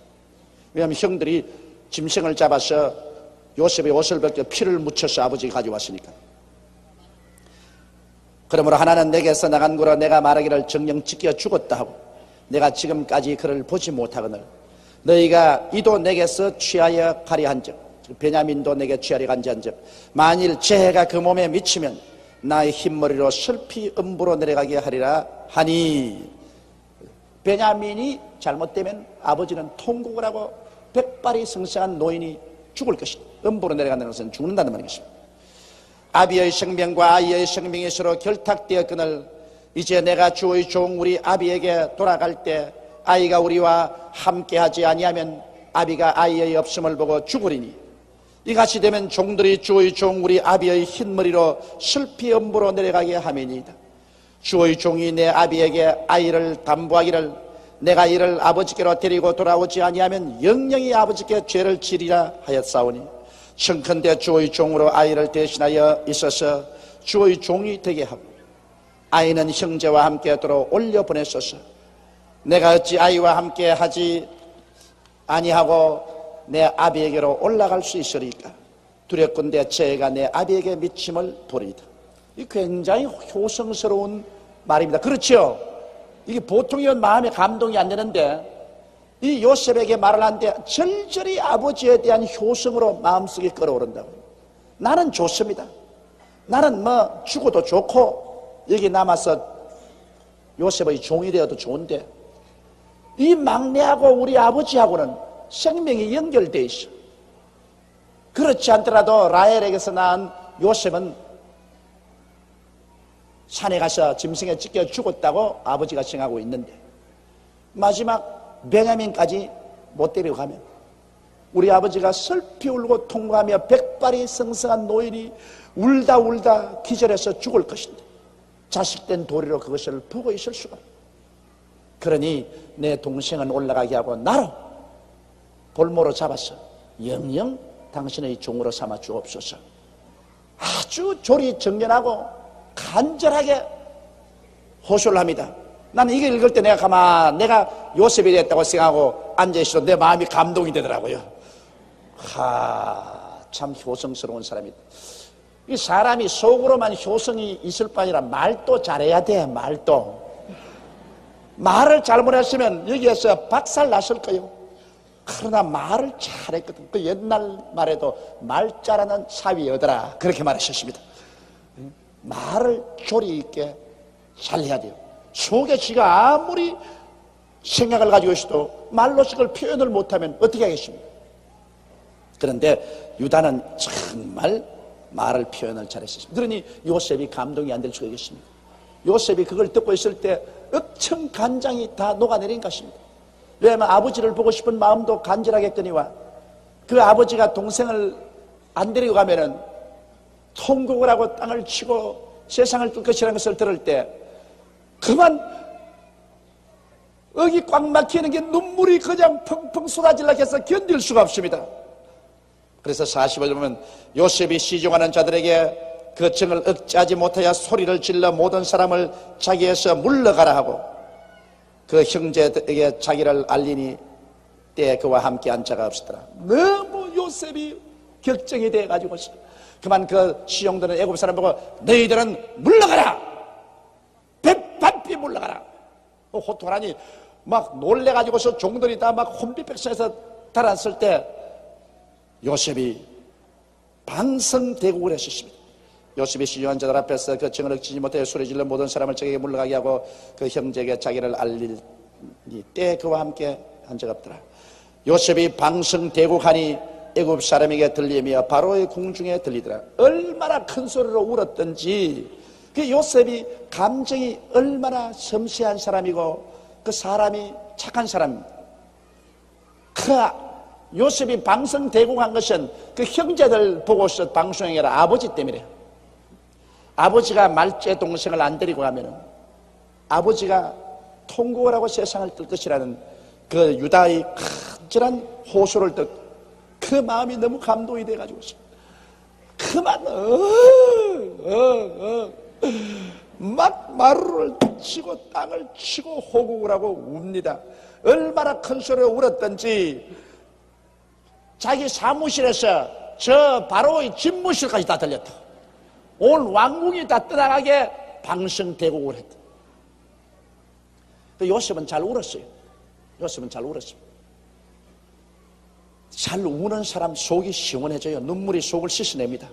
왜냐하면 형들이 짐승을 잡아서 요셉의 옷을 벗겨 피를 묻혀서 아버지가 가져왔으니까. 그러므로 하나는 내게서 나간 거로 내가 말하기를 정녕 찢겨 죽었다 하고 내가 지금까지 그를 보지 못하거늘 너희가 이도 내게서 취하여 가려 한즉 베냐민도 내게 취하려 간지 한즉 만일 재해가 그 몸에 미치면 나의 흰머리로 슬피 음부로 내려가게 하리라 하니 베냐민이 잘못되면 아버지는 통곡을 하고 백발이 성성한 노인이 죽을 것이다. 음부로 내려간다는 것은 죽는다는 말이겠습니다. 아비의 생명과 아이의 생명이 서로 결탁되었거늘 이제 내가 주의 종 우리 아비에게 돌아갈 때 아이가 우리와 함께하지 아니하면 아비가 아이의 없음을 보고 죽으리니 이같이 되면 종들이 주의 종 우리 아비의 흰머리로 슬피 음부로 내려가게 하매니이다. 주의 종이 내 아비에게 아이를 담보하기를 내가 이를 아버지께로 데리고 돌아오지 아니하면 영영이 아버지께 죄를 지리라 하였사오니 청컨대 주의 종으로 아이를 대신하여 있어서 주의 종이 되게 하고 아이는 형제와 함께 돌아 올려 보냈소서. 내가 어찌 아이와 함께 하지 아니하고 내 아비에게로 올라갈 수 있으리까? 두렵건대 죄가 내 아비에게 미침을 보리이다. 이 굉장히 효성스러운 말입니다. 그렇죠? 이게 보통이면 마음에 감동이 안 되는데 이 요셉에게 말을 하는데 절절히 아버지에 대한 효성으로 마음속에 끌어오른다고. 나는 좋습니다. 나는 뭐 죽어도 좋고 여기 남아서 요셉의 종이 되어도 좋은데 이 막내하고 우리 아버지하고는 생명이 연결되어 있어. 그렇지 않더라도 라헬에게서 낳은 요셉은 산에 가서 짐승에 찢겨 죽었다고 아버지가 생각하고 있는데, 마지막 베냐민까지 못 데리고 가면 우리 아버지가 슬피 울고 통곡하며 백발이 성성한 노인이 울다 기절해서 죽을 것인데, 자식된 도리로 그것을 보고 있을 수가 없다. 그러니 내 동생은 올라가게 하고 나로 볼모로 잡아서 영영 당신의 종으로 삼아 주옵소서. 아주 조리정연하고 간절하게 호소를 합니다. 나는 이거 읽을 때 내가 요셉이 됐다고 생각하고 앉아있어도 내 마음이 감동이 되더라고요. 참 효성스러운 사람이다. 이 사람이 속으로만 효성이 있을 뿐 아니라 말도 잘해야 돼. 말을 잘못했으면 여기에서 박살 났을 거예요. 그러나 말을 잘했거든. 그 옛날 말에도 말 잘하는 사위 여더라, 그렇게 말하셨습니다. 말을 조리 있게 잘해야 돼요. 속에 지가 아무리 생각을 가지고 있어도 말로서 그걸 표현을 못하면 어떻게 하겠습니까? 그런데 유다는 정말 말을 표현을 잘했습니다. 그러니 요셉이 감동이 안 될 수가 있겠습니까? 요셉이 그걸 듣고 있을 때 엄청 간장이 다 녹아내린 것입니다. 왜냐하면 아버지를 보고 싶은 마음도 간절하겠거니와 그 아버지가 동생을 안 데리고 가면은 통곡을 하고 땅을 치고 세상을 뜰 것이라는 것을 들을 때 그만 여기 꽉 막히는 게 눈물이 그냥 펑펑 쏟아질라 해서 견딜 수가 없습니다. 그래서 40을 보면 요셉이 시종하는 자들에게 그 정을 억제하지 못하여 소리를 질러 모든 사람을 자기에서 물러가라 하고 그 형제에게 자기를 알리니 때에 그와 함께 한 자가 없었더라. 너무 요셉이 격정이 돼가지고 그만 그 시종들은 애굽 사람 보고 너희들은 물러가라, 백반피 물러가라 호통하니 막 놀래가지고서 종들이 다 막 혼비백산에서 달았을 때 요셉이 방성대국을 했었습니다. 요셉이 시종한 자들 앞에서 그 정을 억지지 못해 소리질러 모든 사람을 자기에게 물러가게 하고 그 형제에게 자기를 알리니 때에 그와 함께 한 적 없더라. 요셉이 방성대국하니 애굽 사람에게 들리며 바로의 궁중에 들리더라. 얼마나 큰 소리로 울었던지, 그 요셉이 감정이 얼마나 섬세한 사람이고 그 사람이 착한 사람. 그 요셉이 방성대국한 것은 그 형제들 보고서 방송행해라 아버지 때문에. 아버지가 말째 동생을 안 데리고 가면은 아버지가 통곡을 하고 세상을 뜰 것이라는 그 유다의 간절한 호소를 듣고 그 마음이 너무 감동이 돼가지고 그만 막 마루를 치고 땅을 치고 호국을 하고 웁니다. 얼마나 큰 소리로 울었던지 자기 사무실에서 저 바로의 집무실까지 다 들렸다. 온 왕궁이 다 떠나가게 방성대국을 했다. 요셉은 잘 울었어요. 요셉은 잘 울었어요. 잘 우는 사람 속이 시원해져요. 눈물이 속을 씻어냅니다.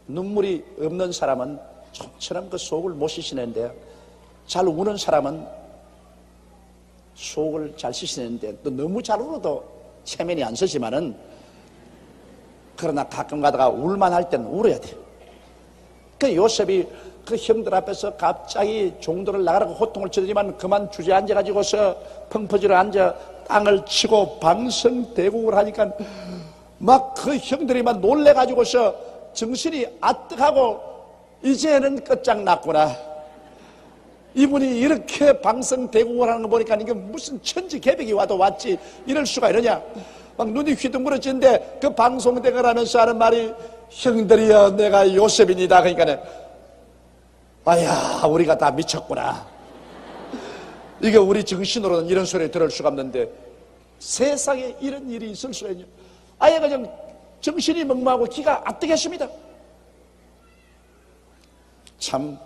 눈물이 없는 사람은 좀처럼 그 속을 못 씻어내는데 잘 우는 사람은 속을 잘 씻어내는데 또 너무 잘 울어도 체면이 안 서지만은 그러나 가끔 가다가 울만 할 때는 울어야 돼요. 그 요셉이 그 형들 앞에서 갑자기 종들을 나가라고 호통을 치더니만 그만 주저앉아가지고서 펑퍼지로 앉아 땅을 치고 방성대국을 하니까 막 그 형들이 막 놀래가지고서 정신이 아뜩하고 이제는 끝장났구나. 이분이 이렇게 방성대국을 하는 거 보니까 이게 무슨 천지개벽이 와도 왔지 이럴 수가 있느냐. 막 눈이 휘둥그러지는데 그 방송대국을 하면서 하는 말이 형들이여 내가 요셉입니다. 그러니까 아야 우리가 다 미쳤구나. 이게 우리 정신으로는 이런 소리 들을 수가 없는데 세상에 이런 일이 있을 수가 있냐. 아예 그냥 정신이 멍멍하고 기가 아뜨겠습니다. 참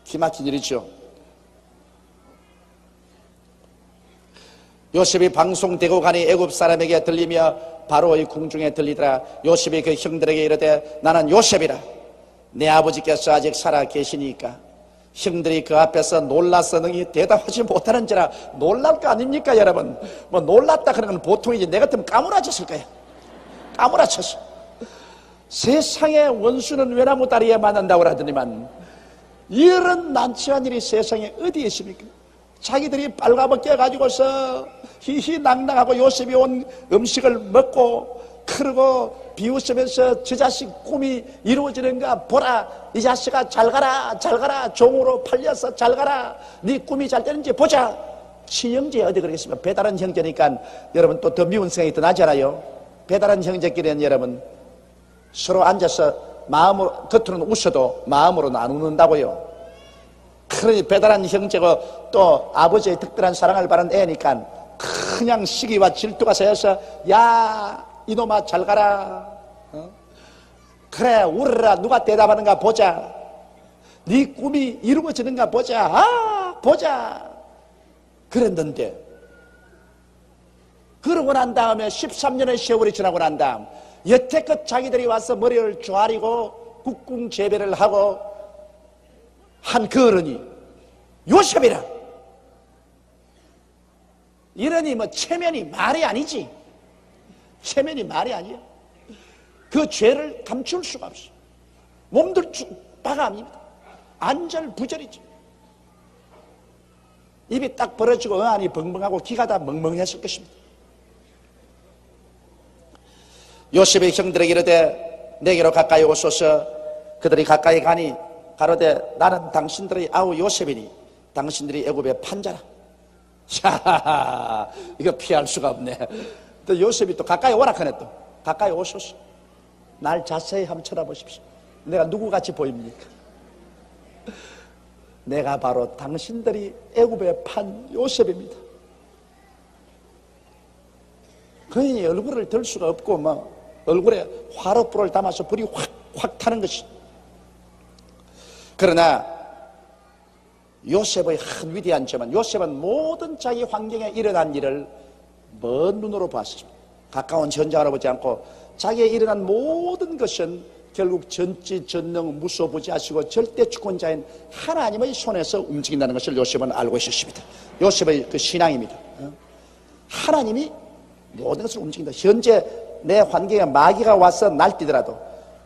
기막힌 일이죠. 요셉이 방송되고 가니 애굽 사람에게 들리며 바로의 궁중에 들리더라. 요셉이 그 형들에게 이르되 나는 요셉이라. 내 아버지께서 아직 살아 계시니까. 형들이 그 앞에서 놀라서 능히 대답하지 못하는지라. 놀랄 거 아닙니까 여러분. 뭐 놀랐다 그러는 건 보통이지. 내 같으면 까무라쳤을 거야. 까무라쳤어. 세상의 원수는 외나무 다리에 맞는다고 하더니만 이런 난처한 일이 세상에 어디에 있습니까? 자기들이 빨가벗겨 가지고서 희희낭낭하고 요셉이 온 음식을 먹고 그러고 비웃으면서 저 자식 꿈이 이루어지는가 보라. 이 자식아 잘 가라 잘 가라. 종으로 팔려서 잘 가라. 네 꿈이 잘 되는지 보자. 친형제 어디 그러겠습니까? 배다른 형제니까 여러분 또 더 미운 생각이 더 나잖아요. 배다른 형제끼리는 여러분 서로 앉아서 마음으로 겉으로는 웃어도 마음으로는 안 웃는다고요. 그러니 배달한 형제고 또 아버지의 특별한 사랑을 받은 애니까 그냥 시기와 질투가 세서 야 이놈아 잘 가라. 그래 울어라. 누가 대답하는가 보자. 네 꿈이 이루어지는가 보자. 보자. 그랬는데 그러고 난 다음에 13년의 세월이 지나고 난 다음 여태껏 자기들이 와서 머리를 조아리고 국궁 재배를 하고 한 그 어른이 요셉이라. 이러니 뭐 체면이 말이 아니지. 체면이 말이 아니야. 그 죄를 감출 수가 없어. 몸들 바가 아닙니다. 안절부절이지. 입이 딱 벌어지고 어안이 벙벙하고 귀가 다 멍멍했을 것입니다. 요셉의 형들에게 이르되 내게로 가까이 오소서. 그들이 가까이 가니 가로되 나는 당신들의 아우 요셉이니 당신들이 애굽의 판자라. 자, 이거 피할 수가 없네. 또 요셉이 또 가까이 오라 하네. 또 가까이 오소서. 날 자세히 한번 쳐다보십시오. 내가 누구같이 보입니까? 내가 바로 당신들이 애굽에 판 요셉입니다. 그의 얼굴을 들 수가 없고 뭐 얼굴에 화로불을 담아서 불이 확 타는 것이. 그러나 요셉의 한 위대한 점은 요셉은 모든 자기 환경에 일어난 일을 먼 눈으로 봤습니다. 가까운 현장으로 보지 않고 자기의 일어난 모든 것은 결국 전지전능 무소부지하시고 절대 주권자인 하나님의 손에서 움직인다는 것을 요셉은 알고 있었습니다. 요셉의 그 신앙입니다. 하나님이 모든 것을 움직인다. 현재 내 환경에 마귀가 와서 날뛰더라도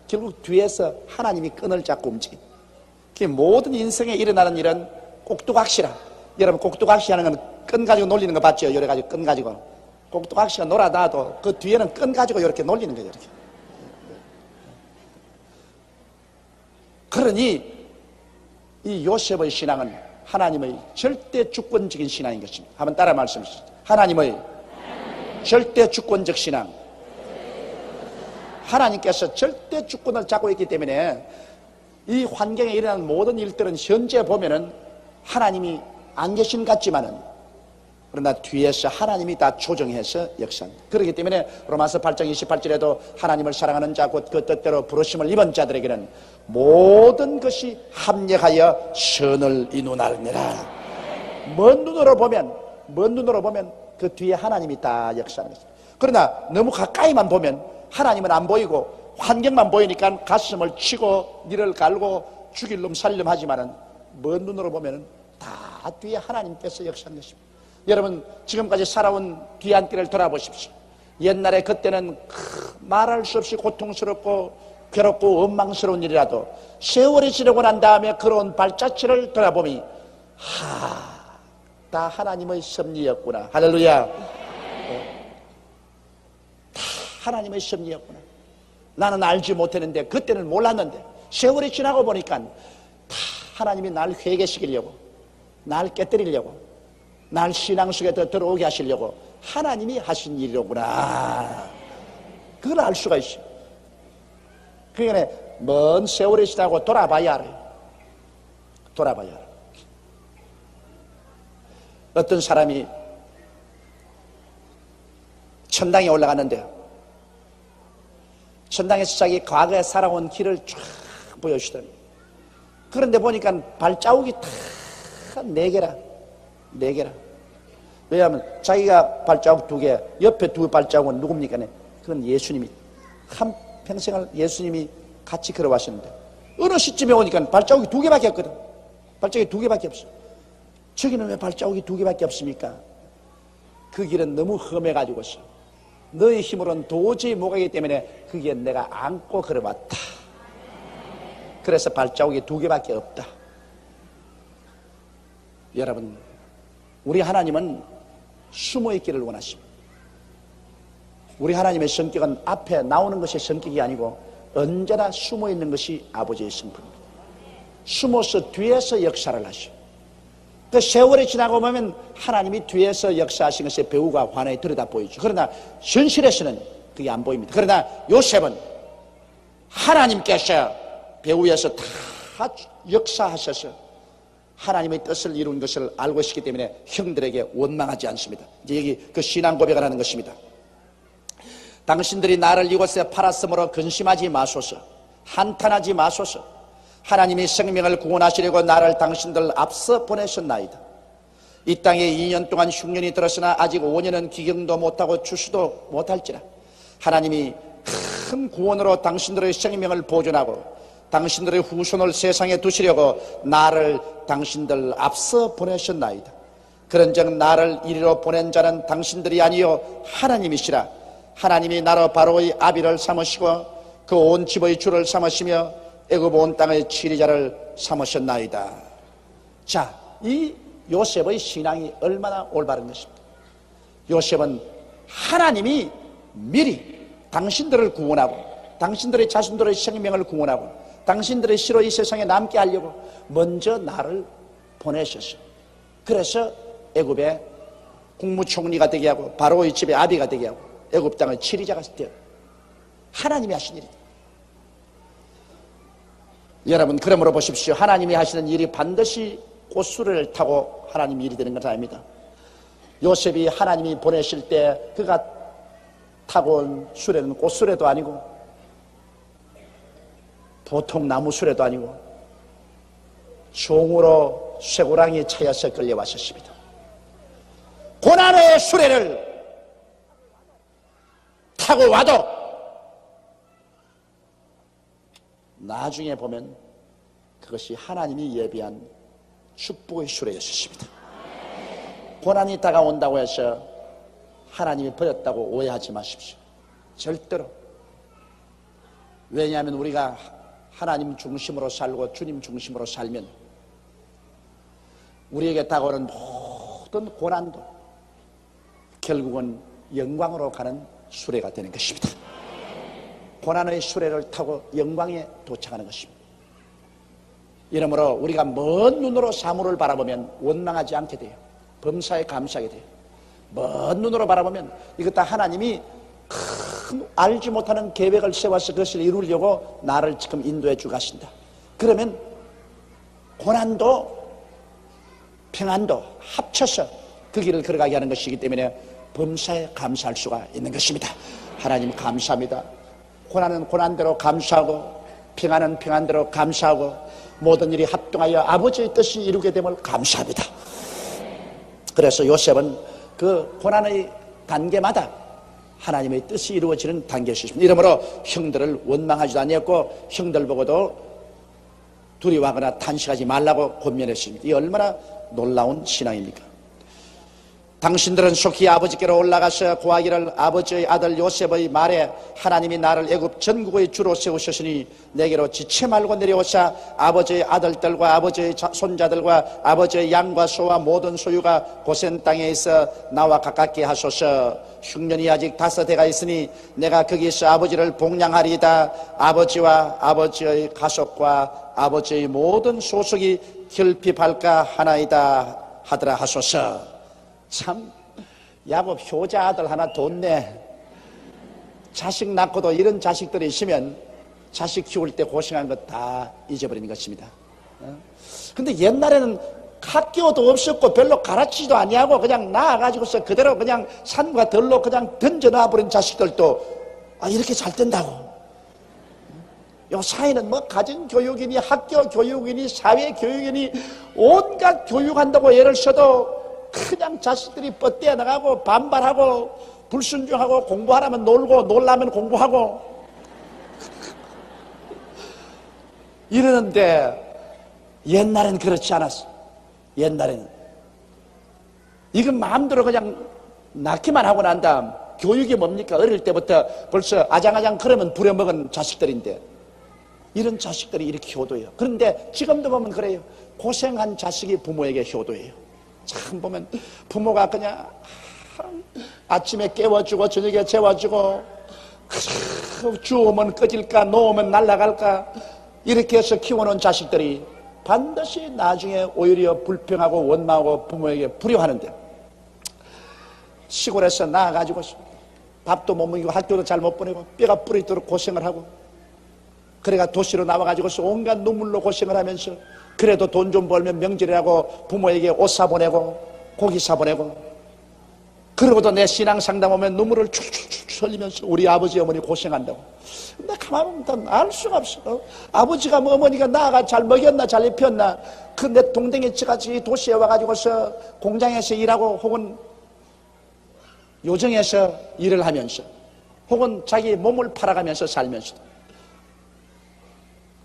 결국 뒤에서 하나님이 끈을 잡고 움직인다. 모든 인생에 일어나는 일은 꼭두각시라. 여러분 꼭두각시 하는 건 끈 가지고 놀리는 거 봤죠? 여러 가지 끈 가지고. 꼭두각시가 놀아놔도 그 뒤에는 끈 가지고 이렇게 놀리는 거예요. 이렇게. 그러니 이 요셉의 신앙은 하나님의 절대 주권적인 신앙인 것입니다. 한번 따라 말씀해 주시죠. 하나님의 절대 주권적 신앙. 하나님께서 절대 주권을 잡고 있기 때문에 이 환경에 일어나는 모든 일들은 현재 보면은 하나님이 안 계신 것 같지만은 그러나 뒤에서 하나님이 다 조정해서 역사합니다. 그렇기 때문에 로마서 8장 28절에도 하나님을 사랑하는 자 곧 그 뜻대로 부르심을 입은 자들에게는 모든 것이 합력하여 선을 이루나느니라. 먼 눈으로 보면 그 뒤에 하나님이 다 역사하는 것입니다. 그러나 너무 가까이만 보면 하나님은 안 보이고 환경만 보이니까 가슴을 치고 니를 갈고 죽일 놈 살려 하지만은 먼 눈으로 보면 다 뒤에 하나님께서 역사하는 것입니다. 여러분 지금까지 살아온 뒤안길을 돌아보십시오. 옛날에 그때는 말할 수 없이 고통스럽고 괴롭고 원망스러운 일이라도 세월이 지나고 난 다음에 그런 발자취를 돌아보니 다 하나님의 섭리였구나. 할렐루야. 다 하나님의 섭리였구나. 나는 알지 못했는데 그때는 몰랐는데 세월이 지나고 보니까 다 하나님이 날 회개시키려고 날 깨뜨리려고 날 신앙 속에 더 들어오게 하시려고 하나님이 하신 일이로구나. 그걸 알 수가 있어요. 그러니까 먼 세월이 지나고 돌아봐야 알아요. 돌아봐야 알아요. 어떤 사람이 천당에 올라갔는데요. 천당에서 자기 과거에 살아온 길을 쫙 보여주더니 그런데 보니까 발자국이 다 4개라. 왜냐하면 자기가 발자국 2개, 옆에 2 발자국은 누굽니까? 그건 예수님이 한평생을 예수님이 같이 걸어왔었는데 어느 시점에 오니까 발자국이 2개밖에 없거든. 발자국이 2개밖에 없어. 저기는 왜 발자국이 2개밖에 없습니까? 그 길은 너무 험해가지고서 너의 힘으로는 도저히 못 가기 때문에 그게 내가 안고 걸어왔다. 그래서 발자국이 2개밖에 없다. 여러분, 우리 하나님은 숨어있기를 원하십니다. 우리 하나님의 성격은 앞에 나오는 것이 성격이 아니고 언제나 숨어있는 것이 아버지의 성품입니다. 숨어서 뒤에서 역사를 하시오. 그 세월이 지나고 보면 하나님이 뒤에서 역사하신 것에 배우가 환하게 들여다 보이죠. 그러나 현실에서는 그게 안 보입니다. 그러나 요셉은 하나님께서 배후에서 다 역사하셔서 하나님의 뜻을 이룬 것을 알고 있기 때문에 형들에게 원망하지 않습니다. 이제 여기 그 신앙 고백을 하는 것입니다. 당신들이 나를 이곳에 팔았으므로 근심하지 마소서. 한탄하지 마소서. 하나님이 생명을 구원하시려고 나를 당신들 앞서 보내셨나이다. 이 땅에 2년 동안 흉년이 들었으나 아직 5년은 기경도 못하고 추수도 못할지라. 하나님이 큰 구원으로 당신들의 생명을 보존하고 당신들의 후손을 세상에 두시려고 나를 당신들 앞서 보내셨나이다. 그런즉 나를 이리로 보낸 자는 당신들이 아니요 하나님이시라. 하나님이 나로 바로의 아비를 삼으시고 그 온 집의 주를 삼으시며 애굽 온 땅의 치리자를 삼으셨나이다. 자, 이 요셉의 신앙이 얼마나 올바른 것입니까? 요셉은 하나님이 미리 당신들을 구원하고 당신들의 자신들의 생명을 구원하고 당신들의 씨로 이 세상에 남게 하려고 먼저 나를 보내셨어요. 그래서 애굽의 국무총리가 되게 하고 바로의 집의 아비가 되게 하고 애굽 땅의 치리자가 되어 하나님이 하신 일이다. 여러분, 그러므로 보십시오. 하나님이 하시는 일이 반드시 꽃수레를 타고 하나님이 일이 되는 것은 아닙니다. 요셉이 하나님이 보내실 때 그가 타고 온 수레는 꽃수레도 아니고 보통 나무 수레도 아니고 종으로 쇠고랑이 차여서 끌려왔었습니다. 고난의 수레를 타고 와도 나중에 보면 그것이 하나님이 예비한 축복의 수레였습니다. 고난이 다가온다고 해서 하나님이 버렸다고 오해하지 마십시오. 절대로. 왜냐하면 우리가 하나님 중심으로 살고 주님 중심으로 살면 우리에게 다가오는 모든 고난도 결국은 영광으로 가는 수레가 되는 것입니다. 고난의 수레를 타고 영광에 도착하는 것입니다. 이러므로 우리가 먼 눈으로 사물을 바라보면 원망하지 않게 돼요. 범사에 감사하게 돼요. 먼 눈으로 바라보면 이것 다 하나님이 큰 알지 못하는 계획을 세워서 그것을 이루려고 나를 지금 인도해 주가신다. 그러면 고난도 평안도 합쳐서 그 길을 걸어가게 하는 것이기 때문에 범사에 감사할 수가 있는 것입니다. 하나님 감사합니다. 고난은 고난대로 감사하고 평안은 평안대로 감사하고 모든 일이 합동하여 아버지의 뜻이 이루게 됨을 감사합니다. 그래서 요셉은 그 고난의 단계마다 하나님의 뜻이 이루어지는 단계였습니다. 이러므로 형들을 원망하지도 아니었고 형들 보고도 두려워하거나 탄식하지 말라고 권면했습니다. 이 얼마나 놀라운 신앙입니까? 당신들은 속히 아버지께로 올라가서 고하기를 아버지의 아들 요셉의 말에 하나님이 나를 애굽 전국의 주로 세우셨으니 내게로 지체 말고 내려오사 아버지의 아들들과 아버지의 손자들과 아버지의 양과 소와 모든 소유가 고센 땅에 있어 나와 가깝게 하소서. 흉년이 아직 5해가 있으니 내가 거기서 아버지를 복양하리이다. 아버지와 아버지의 가족과 아버지의 모든 소속이 결핍할까 하나이다 하더라 하소서. 참 야곱 효자 아들 하나 뒀네. 자식 낳고도 이런 자식들이 있으면 자식 키울 때 고생한 것 다 잊어버리는 것입니다. 근데 옛날에는 학교도 없었고 별로 가르치지도 아니하고 그냥 낳아가지고서 그대로 그냥 산과 들로 그냥 던져놔버린 자식들도 이렇게 잘 된다고. 요 사회는 뭐 가정교육이니 학교교육이니 사회교육이니 온갖 교육한다고 예를 써도 그냥 자식들이 뻗대어 나가고 반발하고 불순종하고 공부하라면 놀고 놀라면 공부하고 이러는데 옛날엔 그렇지 않았어. 옛날에는 이건 마음대로 그냥 낳기만 하고 난 다음 교육이 뭡니까? 어릴 때부터 벌써 아장아장 그러면 부려먹은 자식들인데 이런 자식들이 이렇게 효도해요. 그런데 지금도 보면 그래요. 고생한 자식이 부모에게 효도해요. 참 보면 부모가 그냥 아침에 깨워주고 저녁에 재워주고 주우면 꺼질까 놓으면 날아갈까 이렇게 해서 키워놓은 자식들이 반드시 나중에 오히려 불평하고 원망하고 부모에게 불효하는데, 시골에서 나와가지고 밥도 못 먹이고 학교도 잘 못 보내고 뼈가 부러지도록 고생을 하고, 그래가 도시로 나와가지고서 온갖 눈물로 고생을 하면서 그래도 돈 좀 벌면 명절이라고 부모에게 옷 사보내고 고기 사보내고, 그러고도 내 신앙 상담 오면 눈물을 축축축 흘리면서 우리 아버지 어머니 고생한다고. 근데 가만히 보면 알 수가 없어. 아버지가 뭐 어머니가 나가 잘 먹였나 잘 입혔나. 그 내 동생이 지같이 도시에 와가지고서 공장에서 일하고 혹은 요정에서 일을 하면서 혹은 자기 몸을 팔아가면서 살면서도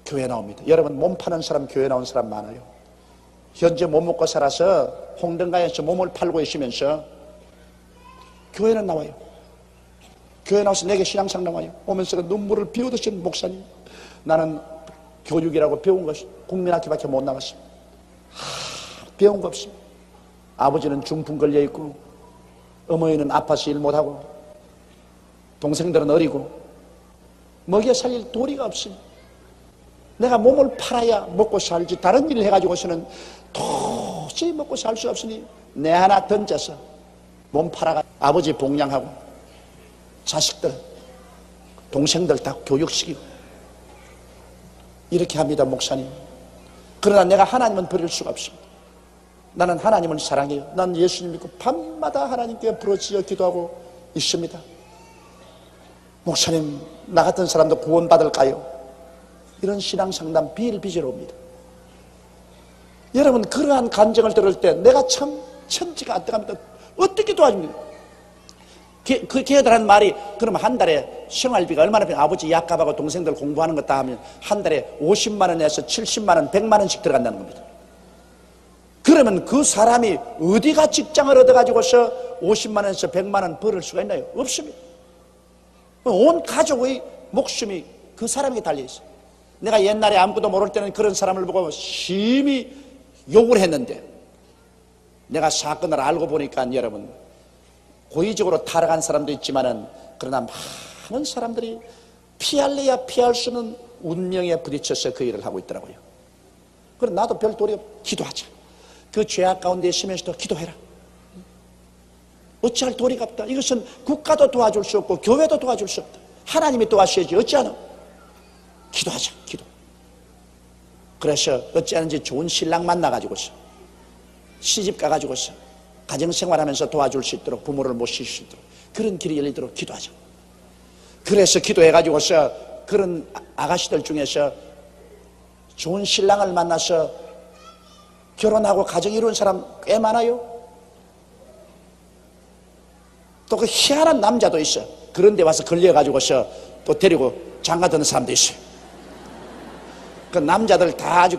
교회 나옵니다. 여러분, 몸 파는 사람 교회 나온 사람 많아요. 현재 못 먹고 살아서 홍등가에서 몸을 팔고 있으면서 교회는 나와요. 교회 나와서 내게 신앙상담 와요. 오면서 눈물을 비우듯이 목사님, 나는 교육이라고 배운 것이 국민학교밖에 못 나갔습니다. 배운 거 없습니다. 아버지는 중풍 걸려있고 어머니는 아파서 일 못하고 동생들은 어리고 먹여 살릴 도리가 없습니다. 내가 몸을 팔아야 먹고 살지 다른 일을 해가지고서는 도저히 먹고 살 수 없으니 내 하나 던져서 몸 팔아가 아버지 복양하고 자식들 동생들 다 교육시키고 이렇게 합니다, 목사님. 그러나 내가 하나님은 버릴 수가 없습니다. 나는 하나님을 사랑해요. 난 예수님 믿고 밤마다 하나님께 부르짖어 기도하고 있습니다. 목사님, 나 같은 사람도 구원받을까요? 이런 신앙상담 비일비재로 옵니다. 여러분, 그러한 간증을 들을 때 내가 참 천지가 안 돼갑니다. 어떻게 도와줍니까? 그 걔들한 말이, 그럼 한 달에 생활비가 얼마나 필요? 아버지 약값하고 동생들 공부하는 것 다 하면 한 달에 50만 원에서 70만 원, 100만 원씩 들어간다는 겁니다. 그러면 그 사람이 어디가 직장을 얻어가지고서 50만 원에서 100만 원 벌을 수가 있나요? 없습니다. 온 가족의 목숨이 그 사람에게 달려있어요. 내가 옛날에 아무것도 모를 때는 그런 사람을 보고 심히 욕을 했는데, 내가 사건을 알고 보니까 여러분, 고의적으로 타락한 사람도 있지만은 그러나 많은 사람들이 피할래야 피할 수는 운명에 부딪혀서 그 일을 하고 있더라고요. 그래, 나도 별 도리 없고 기도하자. 그 죄악 가운데 있으면서도 기도해라. 어찌할 도리가 없다. 이것은 국가도 도와줄 수 없고 교회도 도와줄 수 없다. 하나님이 도와주셔야지 어찌하노? 기도하자, 기도. 그래서 어찌하는지 좋은 신랑 만나가지고서 시집 가가지고서 가정생활하면서 도와줄 수 있도록, 부모를 모실 수 있도록 그런 길이 열리도록 기도하자. 그래서 기도해가지고서 그런 아가씨들 중에서 좋은 신랑을 만나서 결혼하고 가정 이룬 사람 꽤 많아요. 또 그 희한한 남자도 있어요. 그런데 와서 걸려가지고서 또 데리고 장가드는 사람도 있어요. 그 남자들 다 아주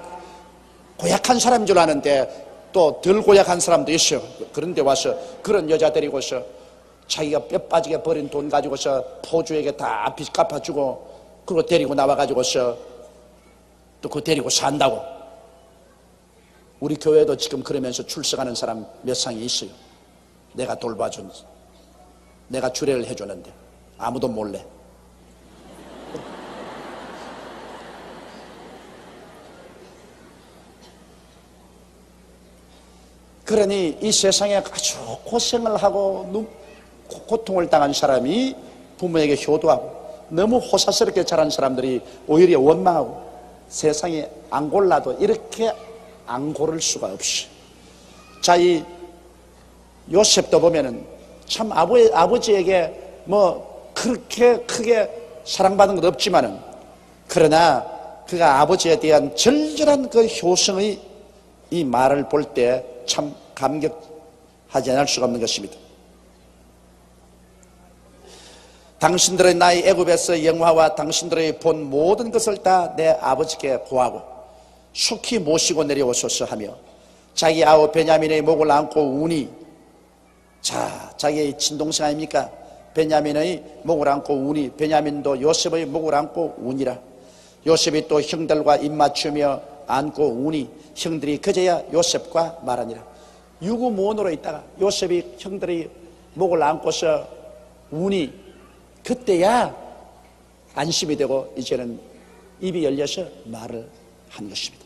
고약한 사람인 줄 아는데 또 덜 고약한 사람도 있어요. 그런데 와서 그런 여자 데리고서 자기가 뼈 빠지게 버린 돈 가지고서 포주에게 다 빚 갚아주고, 그리고 데리고 나와가지고서 또 그거 데리고 산다고. 우리 교회도 지금 그러면서 출석하는 사람 몇 상이 있어요. 내가 돌봐준, 내가 주례를 해주는데 아무도 몰래. 그러니 이 세상에 아주 고생을 하고 고통을 당한 사람이 부모에게 효도하고, 너무 호사스럽게 자란 사람들이 오히려 원망하고, 세상에 안 골라도 이렇게 안 고를 수가 없이. 자, 이 요셉도 보면은 참 아버지에게 뭐 그렇게 크게 사랑받은 것 없지만은, 그러나 그가 아버지에 대한 절절한 그 효성의 이 말을 볼 때 참 감격하지 않을 수가 없는 것입니다. 당신들의 나이 애굽에서 영화와 당신들의 본 모든 것을 다 내 아버지께 고하고 속히 모시고 내려오소서 하며, 자기 아우 베냐민의 목을 안고 우니, 자, 자기의 친동생 아닙니까? 베냐민의 목을 안고 우니, 베냐민도 요셉의 목을 안고 우니라. 요셉이 또 형들과 입맞추며 안고 우니, 형들이 그제야 요셉과 말하니라. 유구무원으로 있다가 요셉이 형들의 목을 안고서 우니, 그때야 안심이 되고 이제는 입이 열려서 말을 한 것입니다.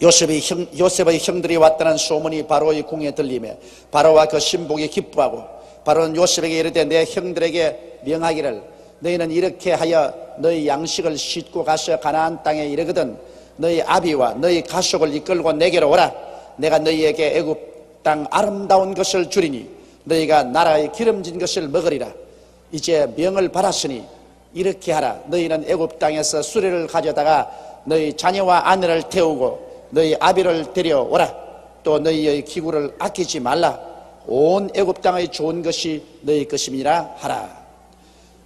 요셉의 형들이 왔다는 소문이 바로의 궁에 들리며 바로와 그 신복이 기뻐하고, 바로는 요셉에게 이르되 내 형들에게 명하기를 너희는 이렇게 하여 너희 양식을 싣고 가서 가나안 땅에 이르거든 너희 아비와 너희 가족을 이끌고 내게로 오라. 내가 너희에게 애굽 땅 아름다운 것을 주리니 너희가 나라의 기름진 것을 먹으리라. 이제 명을 받았으니 이렇게 하라. 너희는 애굽 땅에서 수레를 가져다가 너희 자녀와 아내를 태우고 너희 아비를 데려오라. 또 너희의 기구를 아끼지 말라. 온 애굽 땅의 좋은 것이 너희 것임이라 하라.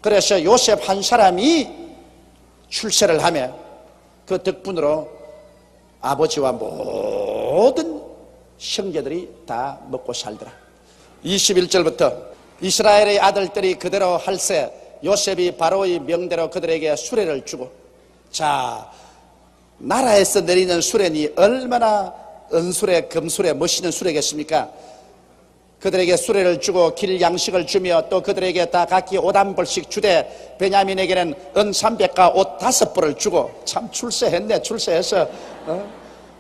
그래서 요셉 한 사람이 출세를 하며 그 덕분으로 아버지와 모든 형제들이 다 먹고 살더라. 21절부터 이스라엘의 아들들이 그대로 할세 요셉이 바로의 명대로 그들에게 수레를 주고, 자, 나라에서 내리는 수레니 얼마나 은수레, 금수레, 멋있는 수레겠습니까? 그들에게 수레를 주고 길 양식을 주며 또 그들에게 다 각기 옷 한 벌씩 주되 베냐민에게는 은 300과 옷 5벌을 주고, 참 출세했네. 출세해서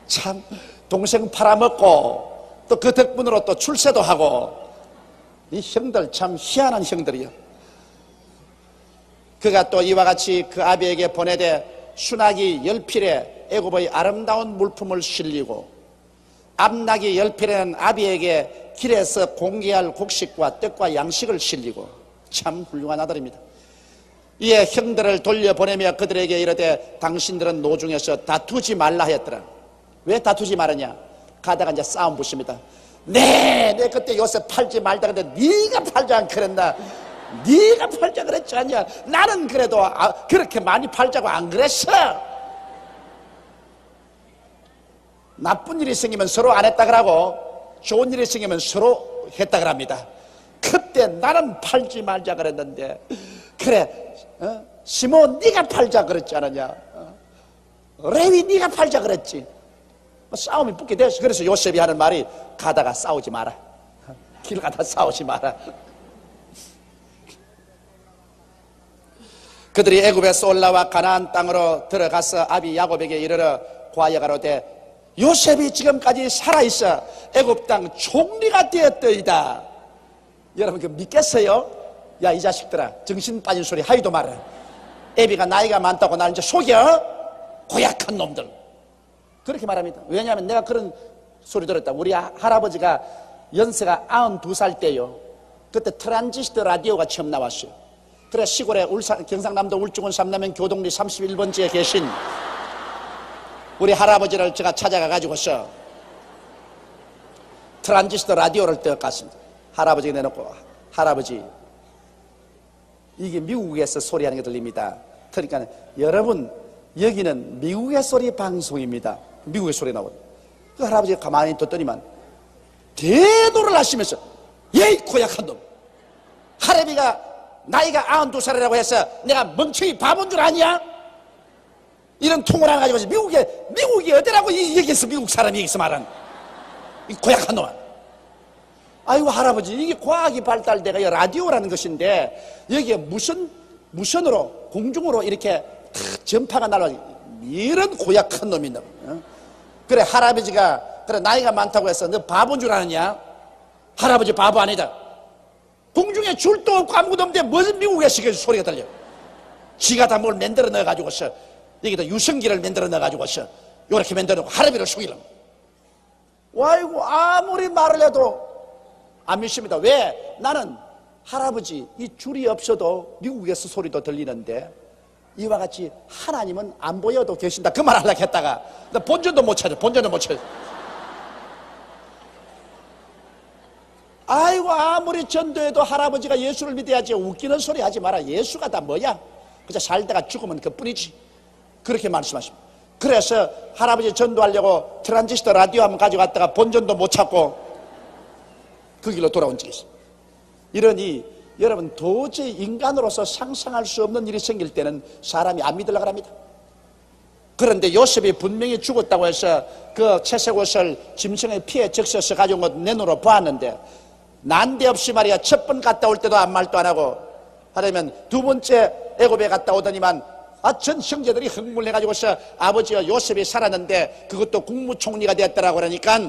참 동생 팔아먹고 또 그 덕분으로 또 출세도 하고, 이 형들 참 희한한 형들이요. 그가 또 이와 같이 그 아비에게 보내되 순하기 10필에 애굽의 아름다운 물품을 실리고 앞나기 10필에는 아비에게 길에서 공개할 곡식과 떡과 양식을 실리고, 참 훌륭한 아들입니다. 이에 형들을 돌려보내며 그들에게 이르되 당신들은 노중에서 다투지 말라 하였더라. 왜 다투지 말았냐? 가다가 이제 싸움 붙습니다. 내 그때 요셉 팔지 말다 그랬는데 네가 팔자 안 그랬나? 네가 팔자 그랬지 않냐? 나는 그래도 그렇게 많이 팔자고 안 그랬어. 나쁜 일이 생기면 서로 안 했다 그러고 좋은 일이 생기면 서로 했다 그럽니다. 그때 나는 팔지 말자 그랬는데, 그래, 시몬 네가 팔자 그랬지 않았냐? 레위 네가 팔자 그랬지. 싸움이 붙게 됐어. 그래서 요셉이 하는 말이 가다가 싸우지 마라. 길 가다 싸우지 마라. 그들이 애굽에서 올라와 가나안 땅으로 들어가서 아비 야곱에게 이르러 과여가로되 요셉이 지금까지 살아있어 애굽 땅 총리가 되었더이다. 여러분 그 믿겠어요? 야, 이 자식들아, 정신 빠진 소리 하이도 말아. 애비가 나이가 많다고 날 이제 속여? 고약한 놈들. 그렇게 말합니다. 왜냐하면 내가 그런 소리 들었다. 우리 할아버지가 연세가 92살 때요, 그때 트란지스터 라디오가 처음 나왔어요. 그래 시골에 경상남도 울주군 삼남면 교동리 31번지에 계신 우리 할아버지를 제가 찾아가 가지고서 트란지스터 라디오를 떼어갔습니다. 할아버지가 내놓고, 할아버지 이게 미국에서 소리하는 게 들립니다. 그러니까 여러분 여기는 미국의 소리 방송입니다. 미국의 소리 나오고. 그 할아버지가 가만히 듣더니만 대노를 하시면서 예이 고약한 놈, 할애비가 나이가 92살이라고 해서 내가 멍청이 바본 줄 아냐? 이런 통을 하나 가지고 미국이 어디라고 얘기했어? 미국 사람이 얘기했어 말한 이 고약한 놈아. 아이고 할아버지, 이게 과학이 발달돼가 라디오라는 것인데 여기에 무선으로 공중으로 이렇게 전파가 날아가, 이런 고약한 놈이 있나. 그래 할아버지가 그래 나이가 많다고 해서 너 바본 줄 아느냐? 할아버지 바보 아니다. 공중에 줄도 없고 아무것도 없는데 무슨 미국에서 소리가 들려? 지가 다 뭘 만들어 넣어가지고서 여기다 유성기를 만들어 넣어가지고서 요렇게 만들어 놓고 할아버지를 속이려고. 아이고 아무리 말을 해도 안 믿습니다. 왜? 나는 할아버지 이 줄이 없어도 미국에서 소리도 들리는데 이와 같이 하나님은 안 보여도 계신다 그 말 하려고 했다가 나 본전도 못 찾아. 아이고 아무리 전도해도 할아버지가 예수를 믿어야지 웃기는 소리 하지 마라. 예수가 다 뭐야? 그저 살다가 죽으면 그뿐이지. 그렇게 말씀하십니다. 그래서 할아버지 전도하려고 트란지스터 라디오 한번 가져갔다가 본전도 못 찾고 그 길로 돌아온 적이 있어요. 이러니 여러분 도저히 인간으로서 상상할 수 없는 일이 생길 때는 사람이 안 믿으려고 합니다. 그런데 요셉이 분명히 죽었다고 해서 그 채색 옷을 짐승의 피에 적셔서 가져온 것 내 눈으로 보았는데 난데없이 말이야 첫 번 갔다 올 때도 아무 말도 안 하고 하려면 두 번째 애굽에 갔다 오더니만 전 형제들이 흥분해가지고서 아버지와 요셉이 살았는데 그것도 국무총리가 됐더라고 그러니까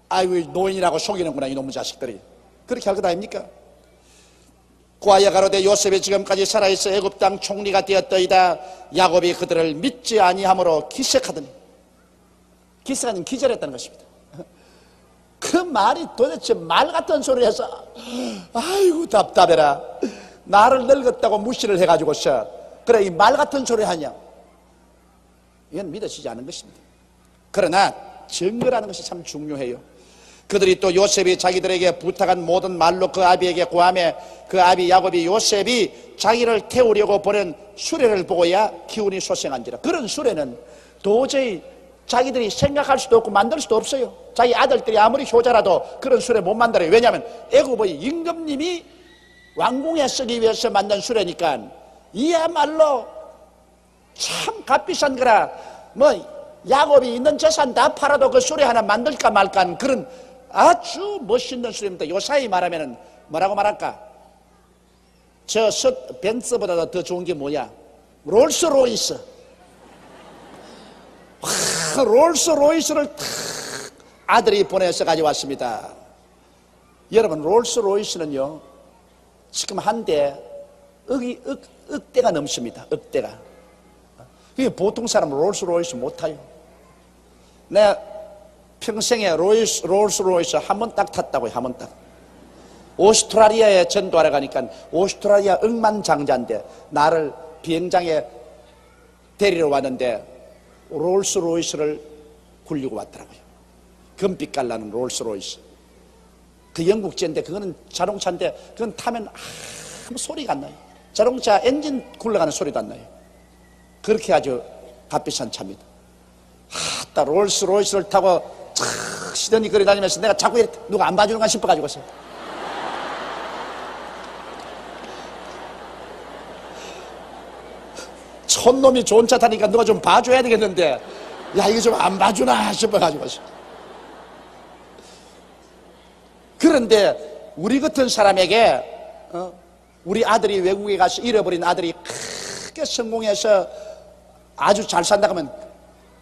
아이고 노인이라고 속이는구나 이놈의 자식들이. 그렇게 할 것 아닙니까? 고아야 가로되 요셉이 지금까지 살아있어 애굽 땅 총리가 되었더이다. 야곱이 그들을 믿지 아니함으로 기색하더니, 기색하니 기절했다는 것입니다. 그 말이 도대체 말 같은 소리를 해서 아이고 답답해라. 나를 늙었다고 무시를 해가지고서 그래 이 말 같은 소리 하냐. 이건 믿어지지 않은 것입니다. 그러나 증거라는 것이 참 중요해요. 그들이 또 요셉이 자기들에게 부탁한 모든 말로 그 아비에게 고함해 그 아비 야곱이 요셉이 자기를 태우려고 보낸 수레를 보고야 기운이 솟생한지라. 그런 수레는 도저히 자기들이 생각할 수도 없고 만들 수도 없어요. 자기 아들들이 아무리 효자라도 그런 수레 못 만들어요. 왜냐하면 애굽의 임금님이 왕궁에 쓰기 위해서 만든 수레니까 이야말로 참 값비싼 거라. 야곱이 있는 재산 다 팔아도 그 수레 하나 만들까 말까 하는 그런 아주 멋있는 수레입니다. 요사이 말하면은 뭐라고 말할까? 저 벤츠보다 더 좋은 게 뭐야? 롤스로이스. 롤스로이스를 탁 아들이 보내서 가져왔습니다. 여러분 롤스로이스는요 지금 한 대 억대가 넘습니다. 억대가. 그게 보통 사람은 롤스로이스 못 타요. 내가 평생에 롤스로이스 한 번 딱 탔다고요. 한 번 딱. 오스트라리아에 전도하러 가니까 오스트라리아 억만장자인데 나를 비행장에 데리러 왔는데 롤스로이스를 굴리고 왔더라고요. 금빛 깔라는 롤스로이스. 그 영국제인데 그거는 자동차인데 그건 타면 아무 소리가 안 나요. 자동차 엔진 굴러가는 소리도 안 나요. 그렇게 아주 값비싼 차입니다. 딱 롤스로이스를 타고 착 시더니 거리 다니면서 내가 자꾸 누가 안 봐주는가 싶어가지고서 촌놈이 좋은 차 타니까 누가 좀 봐줘야 되겠는데 야 이거 좀 안 봐주나 싶어가지고서. 그런데 우리 같은 사람에게 우리 아들이 외국에 가서 잃어버린 아들이 크게 성공해서 아주 잘 산다고 하면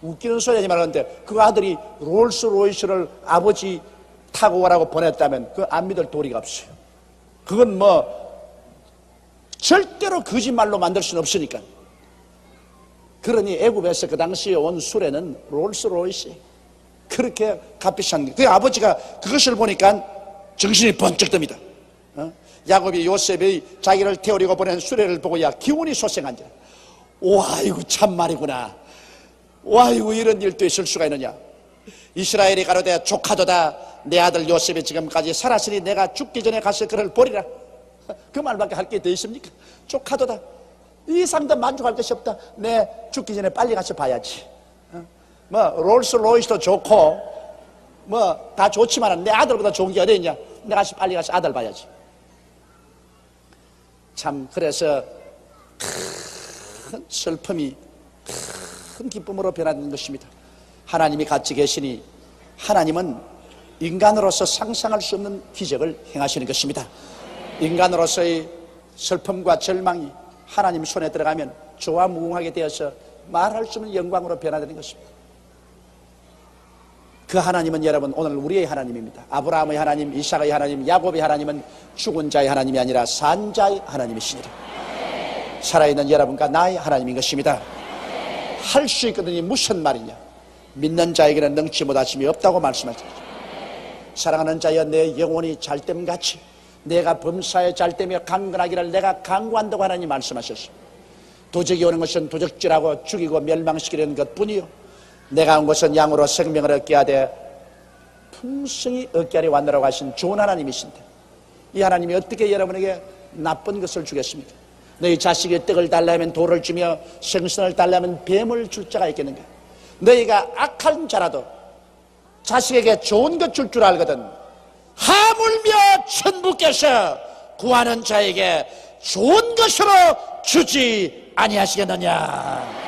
웃기는 소리 하지 말았는데 그 아들이 롤스로이스를 아버지 타고 오라고 보냈다면 그거 안 믿을 도리가 없어요. 그건 절대로 거짓말로 만들 수는 없으니까. 그러니 애굽에서 그 당시에 온 수레는 롤스로이스. 그렇게 값비싼 그 아버지가 그것을 보니까 정신이 번쩍 듭니다. 야곱이 요셉이 자기를 태우려고 보낸 수레를 보고야 기운이 솟생한지라. 와 이거 참말이구나. 와 이거 이런 일도 있을 수가 있느냐. 이스라엘이 가로되 조카도다. 내 아들 요셉이 지금까지 살았으니 내가 죽기 전에 가서 그를 보리라. 그 말밖에 할 게 더 있습니까? 조카도다. 이 이상 더 만족할 것이 없다. 내 죽기 전에 빨리 가서 봐야지. 롤스로이스도 좋고 다 좋지만 내 아들보다 좋은 게 어디 있냐. 내가 빨리 가서 아들 봐야지. 참 그래서 큰 슬픔이 큰 기쁨으로 변하는 것입니다. 하나님이 같이 계시니 하나님은 인간으로서 상상할 수 없는 기적을 행하시는 것입니다. 인간으로서의 슬픔과 절망이 하나님 손에 들어가면 저와 무궁하게 되어서 말할 수 없는 영광으로 변화되는 것입니다. 그 하나님은 여러분 오늘 우리의 하나님입니다. 아브라함의 하나님, 이삭의 하나님, 야곱의 하나님은 죽은 자의 하나님이 아니라 산 자의 하나님이시니라. 살아있는 여러분과 나의 하나님인 것입니다. 할 수 있거든요. 무슨 말이냐. 믿는 자에게는 능치 못하심이 없다고 말씀하셨죠. 사랑하는 자여 내 영혼이 잘됨같이 내가 범사에 잘되며 강건하기를 내가 강구한다고 하나님 말씀하셨습니다. 도적이 오는 것은 도적질하고 죽이고 멸망시키려는 것뿐이요 내가 온 것은 양으로 생명을 얻게 하되 풍성히 얻게 하려 왔노라고 하신 좋은 하나님이신데 이 하나님이 어떻게 여러분에게 나쁜 것을 주겠습니까? 너희 자식이 떡을 달라면 돌을 주며 생선을 달라면 뱀을 줄 자가 있겠는가? 너희가 악한 자라도 자식에게 좋은 것 줄 줄 알거든 하물며 천부께서 구하는 자에게 좋은 것으로 주지 아니하시겠느냐.